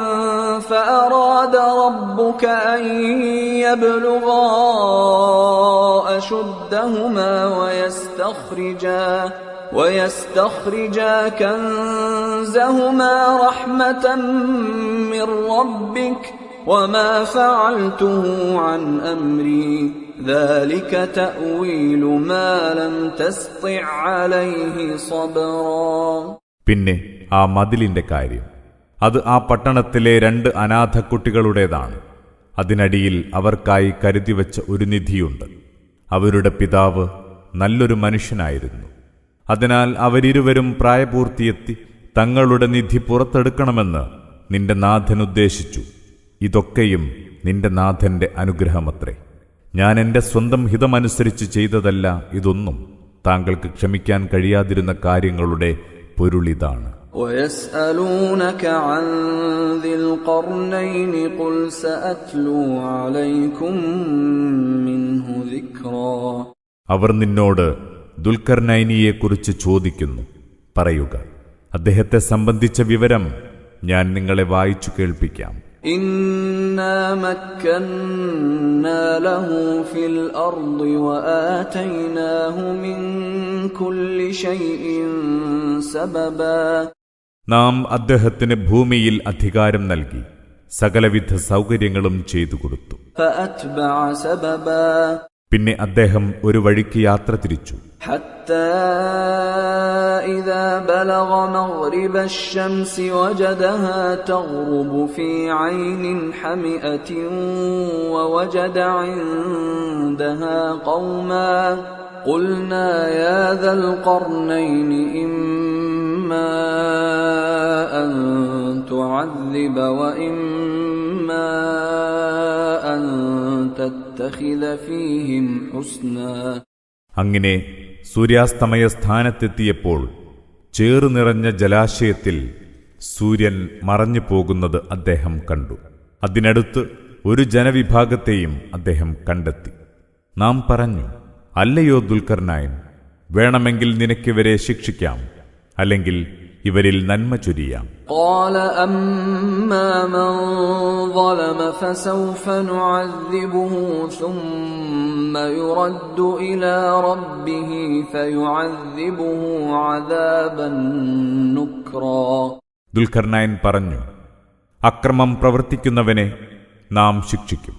فأراد ربك أن يبلغا أشدهما ويستخرجا كنزهما رحمة من ربك وما فعلته عن أمري ذلك تأويل ما لم تسطع عليه صبرا. പിന്നെ ആ മതിലിന്റെ കാര്യം, അത് ആ പട്ടണത്തിലെ 2 അനാഥ കുട്ടികളുടേതാണ്. അതിനടിയിൽ അവർക്കായി കരുതിവെച്ച ഒരു നിധിയുണ്ട്. അവരുടെ പിതാവ് നല്ലൊരു മനുഷ്യനായിരുന്നു. അതിനാൽ അവരിരുവരും പ്രായപൂർത്തിയെത്തി തങ്ങളുടെ നിധി പുറത്തെടുക്കണമെന്ന് നിന്റെ നാഥൻ ഉദ്ദേശിച്ചു. ഇതൊക്കെയും നിന്റെ നാഥന്റെ അനുഗ്രഹമത്രേ. ഞാൻ എന്റെ സ്വന്തം ഹിതമനുസരിച്ച് ചെയ്തതല്ല ഇതൊന്നും. താങ്കൾക്ക് ക്ഷമിക്കാൻ കഴിയാതിരുന്ന കാര്യങ്ങളുടെ പൊരുളിതാണ്. ويسألونك عن ذي القرنين قل سأتلو عليكم منه ذكرا. അവർ നിന്നോട് ദുൽഖർനൈനിയെക്കുറിച്ച് ചോദിക്കുന്നു. പറയുക, അദ്ദേഹത്തെ സംബന്ധിച്ച വിവരം ഞാൻ നിങ്ങളെ വായിച്ചു കേൾപ്പിക്കാം. إنا مكنا له في الأرض وآتيناه من كل شيء سببا. നാം അദ്ദേഹത്തിന് ഭൂമിയിൽ അധികാരം നൽകി സകലവിധ സൗകര്യങ്ങളും ചെയ്തു കൊടുത്തു. فأتبع سببا. പിന്നെ അദ്ദേഹം ഒരു വഴിക്ക് യാത്ര തിരിച്ചു. حتى إذا بلغ مغرب الشمس وجدها تغرب في عين حمئة ووجد عندها قوما قلنا يا ذا القرنين إما أن تعذب وإما أن تتخذ فيهم حسنا. അങ്ങനെ സൂര്യാസ്തമയ സ്ഥാനത്തെത്തിയപ്പോൾ ചേറുനിറഞ്ഞ ജലാശയത്തിൽ സൂര്യൻ മറഞ്ഞു പോകുന്നത് അദ്ദേഹം കണ്ടു. അതിനടുത്ത് ഒരു ജനവിഭാഗത്തെയും അദ്ദേഹം കണ്ടെത്തി. നാം പറഞ്ഞു, അല്ലയോ ദുൽഖർനൈൻ, വേണമെങ്കിൽ നിനക്കിവരെ ശിക്ഷിക്കാം, അല്ലെങ്കിൽ ഇവരിൽ നന്മ ചൊരിയാം. قال أما من ظلم فسوف نعذبه ثم يرد إلى ربه فيعذبه عذابا نكرا. ദുൽഖർനൈൻ പറഞ്ഞു, അക്രമം പ്രവർത്തിക്കുന്നവനെ നാം ശിക്ഷിക്കും.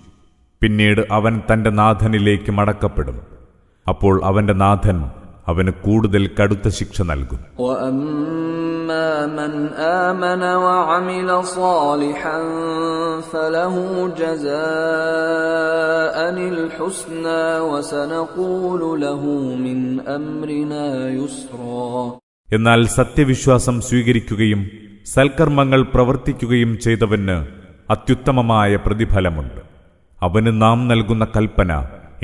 പിന്നീട് അവൻ തന്റെ നാഥനിലേക്ക് മടക്കപ്പെടും. അപ്പോൾ അവന്റെ നാഥൻ അവന് കൂടുതൽ കടുത്ത ശിക്ഷ നൽകും. وَأَمَّا مَنْ آمَنَ وَعَمِلَ صَالِحًا فَلَهُ جَزَاءً الْحُسْنَى وَسَنَقُولُ لَهُ مِنْ أَمْرِنَا يُسْرًا. എന്നാൽ സത്യവിശ്വാസം സ്വീകരിക്കുകയും സൽക്കർമ്മങ്ങൾ പ്രവർത്തിക്കുകയും ചെയ്തവന് അത്യുത്തമമായ പ്രതിഫലമുണ്ട്. അവന് നാം നൽകുന്ന കൽപ്പന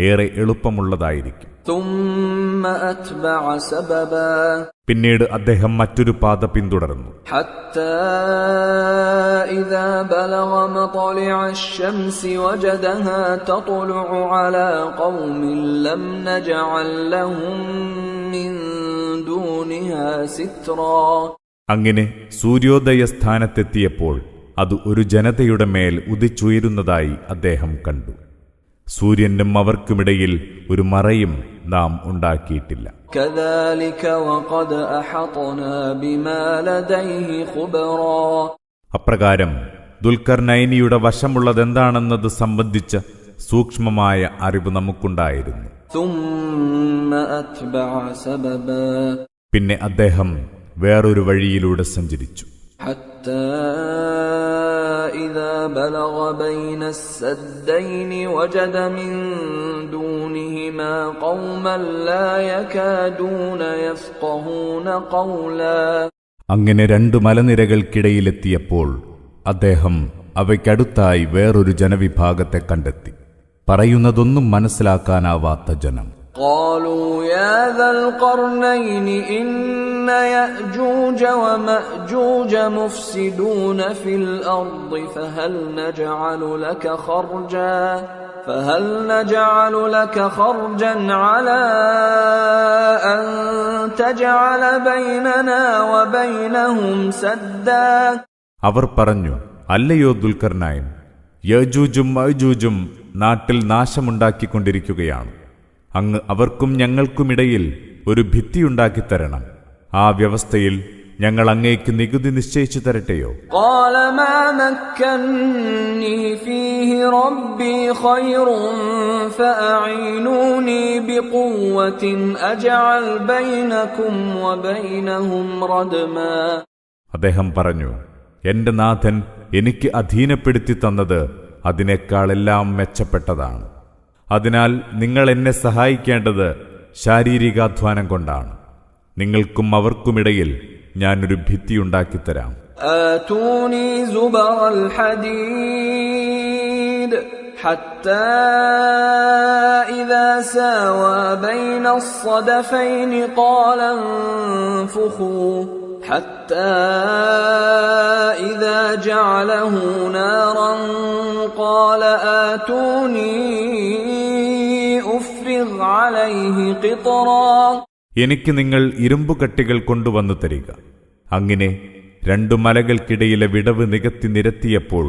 ഏറെ എളുപ്പമുള്ളതായിരിക്കും. ثم أتبع سببا പിന്നീട് അദ്ദേഹം മറ്റൊരു പാത പിന്തുടർന്നു. حتى إذا بلغ مطلع الشمس وجدها تطلع على قوم لم نجعل لهم من دونها سترا. അങ്ങനെ സൂര്യോദയ സ്ഥാനത്തെത്തിയപ്പോൾ അത് ഒരു ജനതയുടെ മേൽ ഉദിച്ചുയരുന്നതായി അദ്ദേഹം കണ്ടു. സൂര്യനും അവർക്കുമിടയിൽ ഒരു മറയും നാം ഉണ്ടാക്കിയിട്ടില്ല. كذلك وقد أحطنا بما لديه خبرا. അപ്രകാരം ദുൽഖർനൈനിയുടെ വശമുള്ളതെന്താണെന്നത് സംബന്ധിച്ച സൂക്ഷ്മമായ അറിവ് നമുക്കുണ്ടായിരുന്നു. ثم أتبع سببا പിന്നെ അദ്ദേഹം വേറൊരു വഴിയിലൂടെ സഞ്ചരിച്ചു. حتى إذا بلغ بين السدين وجد من دونهما قوما لا يكادون يفقهون قولا. അങ്ങനെ രണ്ട് മലനിരകൾക്കിടയിലെത്തിയപ്പോൾ അദ്ദേഹം അവയ്ക്കടുത്തായി വേറൊരു ജനവിഭാഗത്തെ കണ്ടെത്തി. പറയുന്നതൊന്നും മനസ്സിലാക്കാനാവാത്ത ജനം. قالوا يا ذا القرنين إن يأجوج ومأجوج مفسدون في الأرض فهل نجعل لك خرجا على أن تجعل بيننا وبينهم سدا. അവർ പറഞ്ഞു, അല്ലയോ ദുൽഖർനൈൻ, യജൂജും മഅജൂജും നാട്ടിൽ നാശമുണ്ടാക്കിക്കൊണ്ടിരിക്കുകയാണ്. അങ്ങ് അവർക്കും ഞങ്ങൾക്കുമിടയിൽ ഒരു ഭിത്തിയുണ്ടാക്കിത്തരണം. ആ വ്യവസ്ഥയിൽ ഞങ്ങൾ അങ്ങേക്ക് നികുതി നിശ്ചയിച്ചു തരട്ടെയോ? قال ما مكنني فيه ربي خير فأعينوني بقوة أجعل بينكم وبينهم ردما. അദ്ദേഹം പറഞ്ഞു, എന്റെ നാഥൻ എനിക്ക് അധീനപ്പെടുത്തി തന്നത് അതിനേക്കാളെല്ലാം മെച്ചപ്പെട്ടതാണ്. അതിനാൽ നിങ്ങൾ എന്നെ സഹായിക്കേണ്ടത് ശാരീരികാധ്വാനം കൊണ്ടാണ്. നിങ്ങൾക്കും അവർക്കുമിടയിൽ ഞാനൊരു ഭിത്തിയുണ്ടാക്കിത്തരാം. آتوني زبر الحديد حتى إذا ساوى بين الصدفين قال انفخوا حتى إذا جعله نارا قال آتوني أفرغ عليه قطرا. എനിക്ക് നിങ്ങൾ ഇരുമ്പുകട്ടികൾ കൊണ്ടുവന്നു തരിക. അങ്ങനെ രണ്ടു മലകൾക്കിടയിലെ വിടവ് നികത്തി നിരത്തിയപ്പോൾ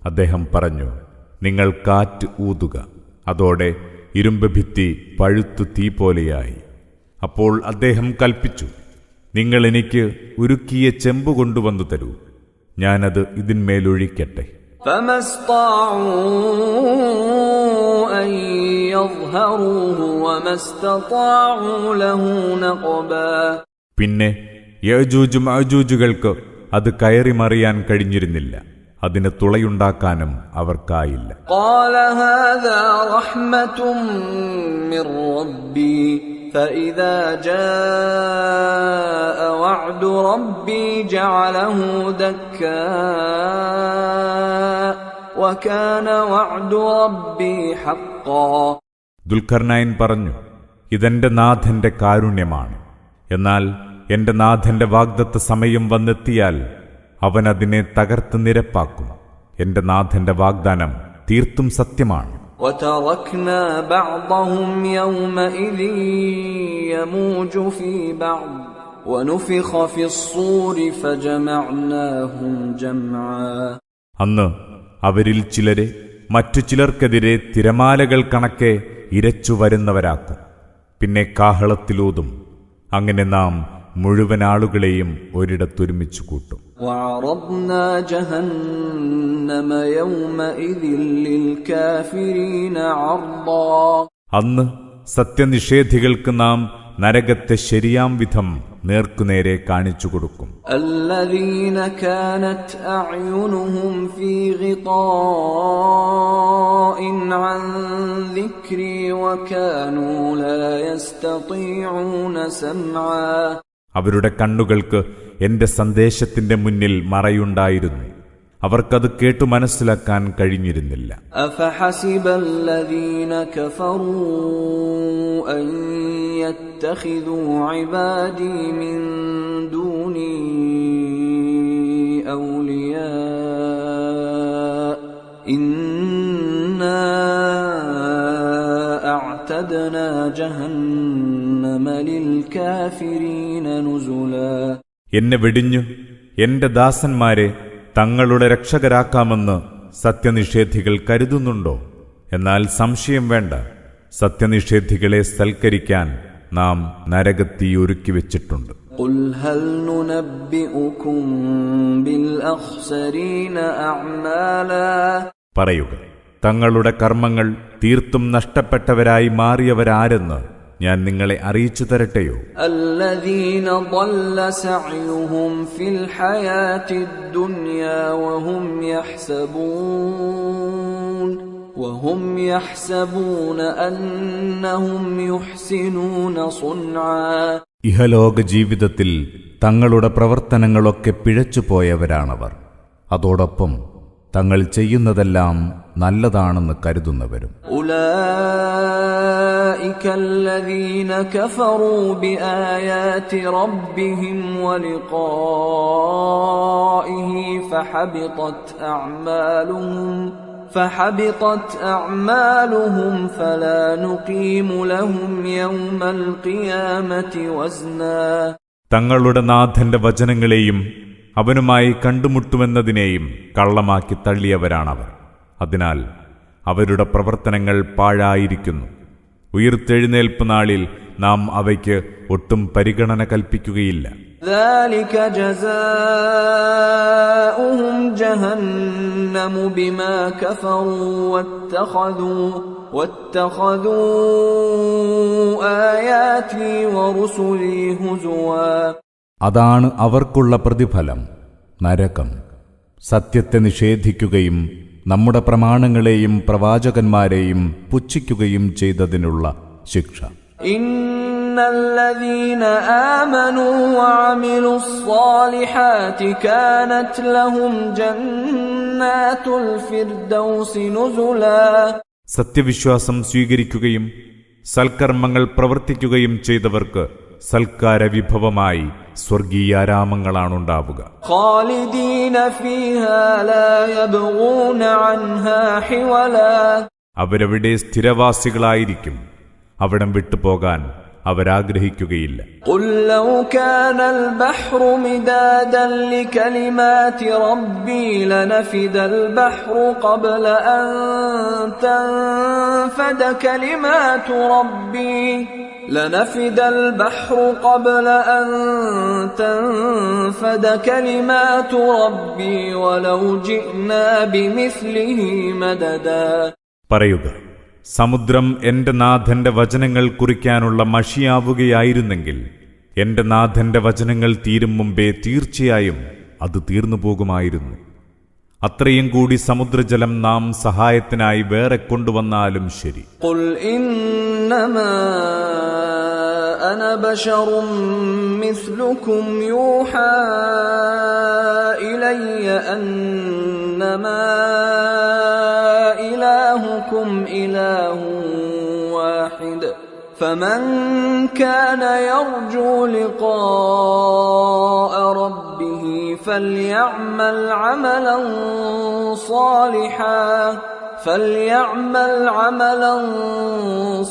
അദ്ദേഹം പറഞ്ഞു, നിങ്ങൾ കാറ്റ് ഊതുക. അതോടെ ഇരുമ്പ് ഭിത്തി പഴുത്തു തീ പോലെയായി. അപ്പോൾ അദ്ദേഹം കൽപ്പിച്ചു, നിങ്ങൾ എനിക്ക് ഉരുക്കിയ ചെമ്പ് കൊണ്ടുവന്നു തരൂ, ഞാനത് ഇതിന്മേലൊഴിക്കട്ടെ. فما استطاعوا أن يظهروه وما استطاعوا له نقبا. പിന്നെ യജൂജ് മഅജൂജുകൾക്ക് അത് കയറി മറിയാൻ കഴിഞ്ഞിരുന്നില്ല. അതിന് തുളയുണ്ടാക്കാനും അവർക്കായില്ല. قال هذا رحمة من ربي فإذا جاء وعد ربي جعله دكا وكان وعد ربي حقا. ദുൽഖർനൈൻ പറഞ്ഞു, ഇതെന്റെ നാഥന്റെ കാരുണ്യമാണ്. എന്നാൽ എന്റെ നാഥന്റെ വാഗ്ദത്ത സമയം വന്നെത്തിയാൽ അവൻ അതിനെ തകർത്ത് നിരപ്പാക്കും. എന്റെ നാഥന്റെ വാഗ്ദാനം തീർത്തും സത്യമാണ്. وتركنا بعضهم يومئذ يموج في بعض ونفخ في الصور فجمعناهم جمعا. അന്ന് അവരിൽ ചിലരെ മറ്റു ചിലർക്കെതിരെ തിരമാലകൾ കണക്കെ ഇരച്ചു വരുന്നവരാക്കും. പിന്നെ കാഹളത്തിലൂതും. അങ്ങനെ നാം മുഴുവൻ ആളുകളെയും ഒരിടത്തൊരുമിച്ചു കൂട്ടും. وعرضنا جهنم يومئذ للكافرين عرضا. അന്ന് സത്യനിഷേധികൾക്ക് നാം നരകത്തെ ശരിയാം വിധം നേർക്കുനേരെ കാണിച്ചു കൊടുക്കും. الذين كانت أعينهم في غطاء عن ذكري وكانوا لا يستطيعون سمعا. അവരുടെ കണ്ണുകൾക്ക് എന്റെ സന്ദേശത്തിന്റെ മുന്നിൽ മറയുണ്ടായിരുന്നു. അവർക്കത് കേട്ടു മനസ്സിലാക്കാൻ കഴിഞ്ഞിരുന്നില്ല. أفحسب الذين كفروا أن يتخذوا عبادي من دوني أولياء إنا أعتدنا جهنم للكافرين نزلا. എന്നെ വെടിഞ്ഞു എന്റെ ദാസന്മാരെ തങ്ങളുടെ രക്ഷകരാക്കാമെന്ന് സത്യനിഷേധികൾ കരുതുന്നുണ്ടോ? എന്നാൽ സംശയം വേണ്ട, സത്യനിഷേധികളെ സൽക്കരിക്കാൻ നാം നരകത്തീ ഒരുക്കിവെച്ചിട്ടുണ്ട്. قل هل ننبئكم بالأخسرين أعمالا. പറയുക, തങ്ങളുടെ കർമ്മങ്ങൾ തീർത്തും നഷ്ടപ്പെട്ടവരായി മാറിയവരാരെന്ന് ഞാൻ നിങ്ങളെ അറിയിച്ചു തരട്ടെയോ? الذين ضل سعيهم في الحياة الدنيا وهم يحسبون أنهم يحسنون صنعا. ഇഹലോക ജീവിതത്തിൽ തങ്ങളുടെ പ്രവർത്തനങ്ങളൊക്കെ പിഴച്ചുപോയവരാണവർ. അതോടൊപ്പം തങ്ങൾ ചെയ്യുന്നതെല്ലാം നല്ലതാണെന്ന് കരുതുന്നവരും. أولئك الذين كفروا بآيات ربهم ولقائه فحبطت أعمالهم فلا نقيم لهم يوم القيامة وزنا. തങ്ങളുടെ നാഥന്റെ വചനങ്ങളെയും അവനുമായി കണ്ടുമുട്ടുമെന്നതിനെയും കള്ളമാക്കി തള്ളിയവരാണവർ. അതിനാൽ അവരുടെ പ്രവർത്തനങ്ങൾ പാഴായിരിക്കുന്നു. ഉയിർത്തെഴുന്നേൽപ്പ് നാളിൽ നാം അവയ്ക്ക് ഒട്ടും പരിഗണന കൽപ്പിക്കുകയില്ല. ذلك جزاؤهم جهنم بما كفروا واتخذوا آياتي ورسلي هزوا. അതാണ് അവർക്കുള്ള പ്രതിഫലം, നരകം. സത്യത്തെ നിഷേധിക്കുകയും നമ്മുടെ പ്രമാണങ്ങളെയും പ്രവാചകന്മാരെയും പുച്ഛിക്കുകയും ചെയ്തതിനുള്ള ശിക്ഷ. ഇന്നല്ലദീന ആമനൂ വഅമിലുസ് സ്വാലിഹാതി കാനത് ലഹും ജന്നാത്തുൽ ഫിർദൗസി നുസുലാ. സത്യവിശ്വാസം സ്വീകരിക്കുകയും സൽക്കർമ്മങ്ങൾ പ്രവർത്തിക്കുകയും ചെയ്തവർക്ക് സൽക്കാര വിഭവമായി സ്വർഗീയാരാമങ്ങളാണുണ്ടാവുക. ഖാലിദീന ഫീഹാ ലാ യബ്ഗൂന അൻഹാ ഹിവലാ. അവരവിടെ സ്ഥിരവാസികളായിരിക്കും, അവിടം വിട്ടുപോകാൻ അവരാഗ്രഹിക്കുകയില്ല. ഖുൽ ലൗ കാനൽ ബഹ്റു മിദാദൻ ലികലിമാതി റബ്ബി ലനഫിദൽ ബഹ്റു ഖബ്ല അൻ തൻഫദ കലിമാതു റബ്ബി لنفد البحر قبل أن تنفد كلمات ربي ولو جئنا بمثله مددا. പറയുക, സമുദ്രം എന്റെ നാഥന്റെ വചനങ്ങൾ കുറിക്കാനുള്ള മഷിയാവുകയായിരുന്നെങ്കിൽ എന്റെ നാഥന്റെ വചനങ്ങൾ തീരും മുമ്പേ തീർച്ചയായും അത് തീർന്നു പോകുമായിരുന്നു. അത്രയും കൂടി സമുദ്രജലം നാം സഹായത്തിനായി വേറെ കൊണ്ടുവന്നാലും ശരി. ഖുൽ ഇന്നമാ അന ബശറും മിസ്ലുകും യൂഹാ ഇലയ്യ അന്നമാ ഇലാഹുകും ഇലാഹുൻ വാഹിദ് فمن كان يرجو لقاء ربه فليعمل عملا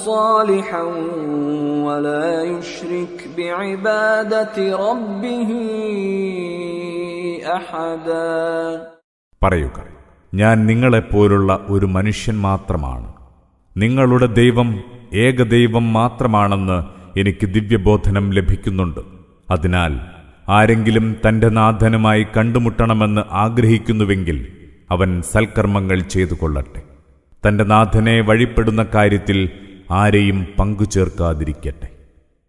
صالحا ولا يشرك بعبادة ربه أحدا. പറയുക, ഞാൻ നിങ്ങളെപ്പോലുള്ള ഒരു മനുഷ്യൻ മാത്രമാണ്. നിങ്ങളുടെ ദൈവം ഏകദൈവം മാത്രമാണെന്ന് എനിക്ക് ദിവ്യബോധനം ലഭിക്കുന്നുണ്ട്. അതിനാൽ ആരെങ്കിലും തന്റെ നാഥനുമായി കണ്ടുമുട്ടണമെന്ന് ആഗ്രഹിക്കുന്നുവെങ്കിൽ അവൻ സൽക്കർമ്മങ്ങൾ ചെയ്തുകൊള്ളട്ടെ. തന്റെ നാഥനെ വഴിപ്പെടുന്ന കാര്യത്തിൽ ആരെയും പങ്കുചേർക്കാതിരിക്കട്ടെ.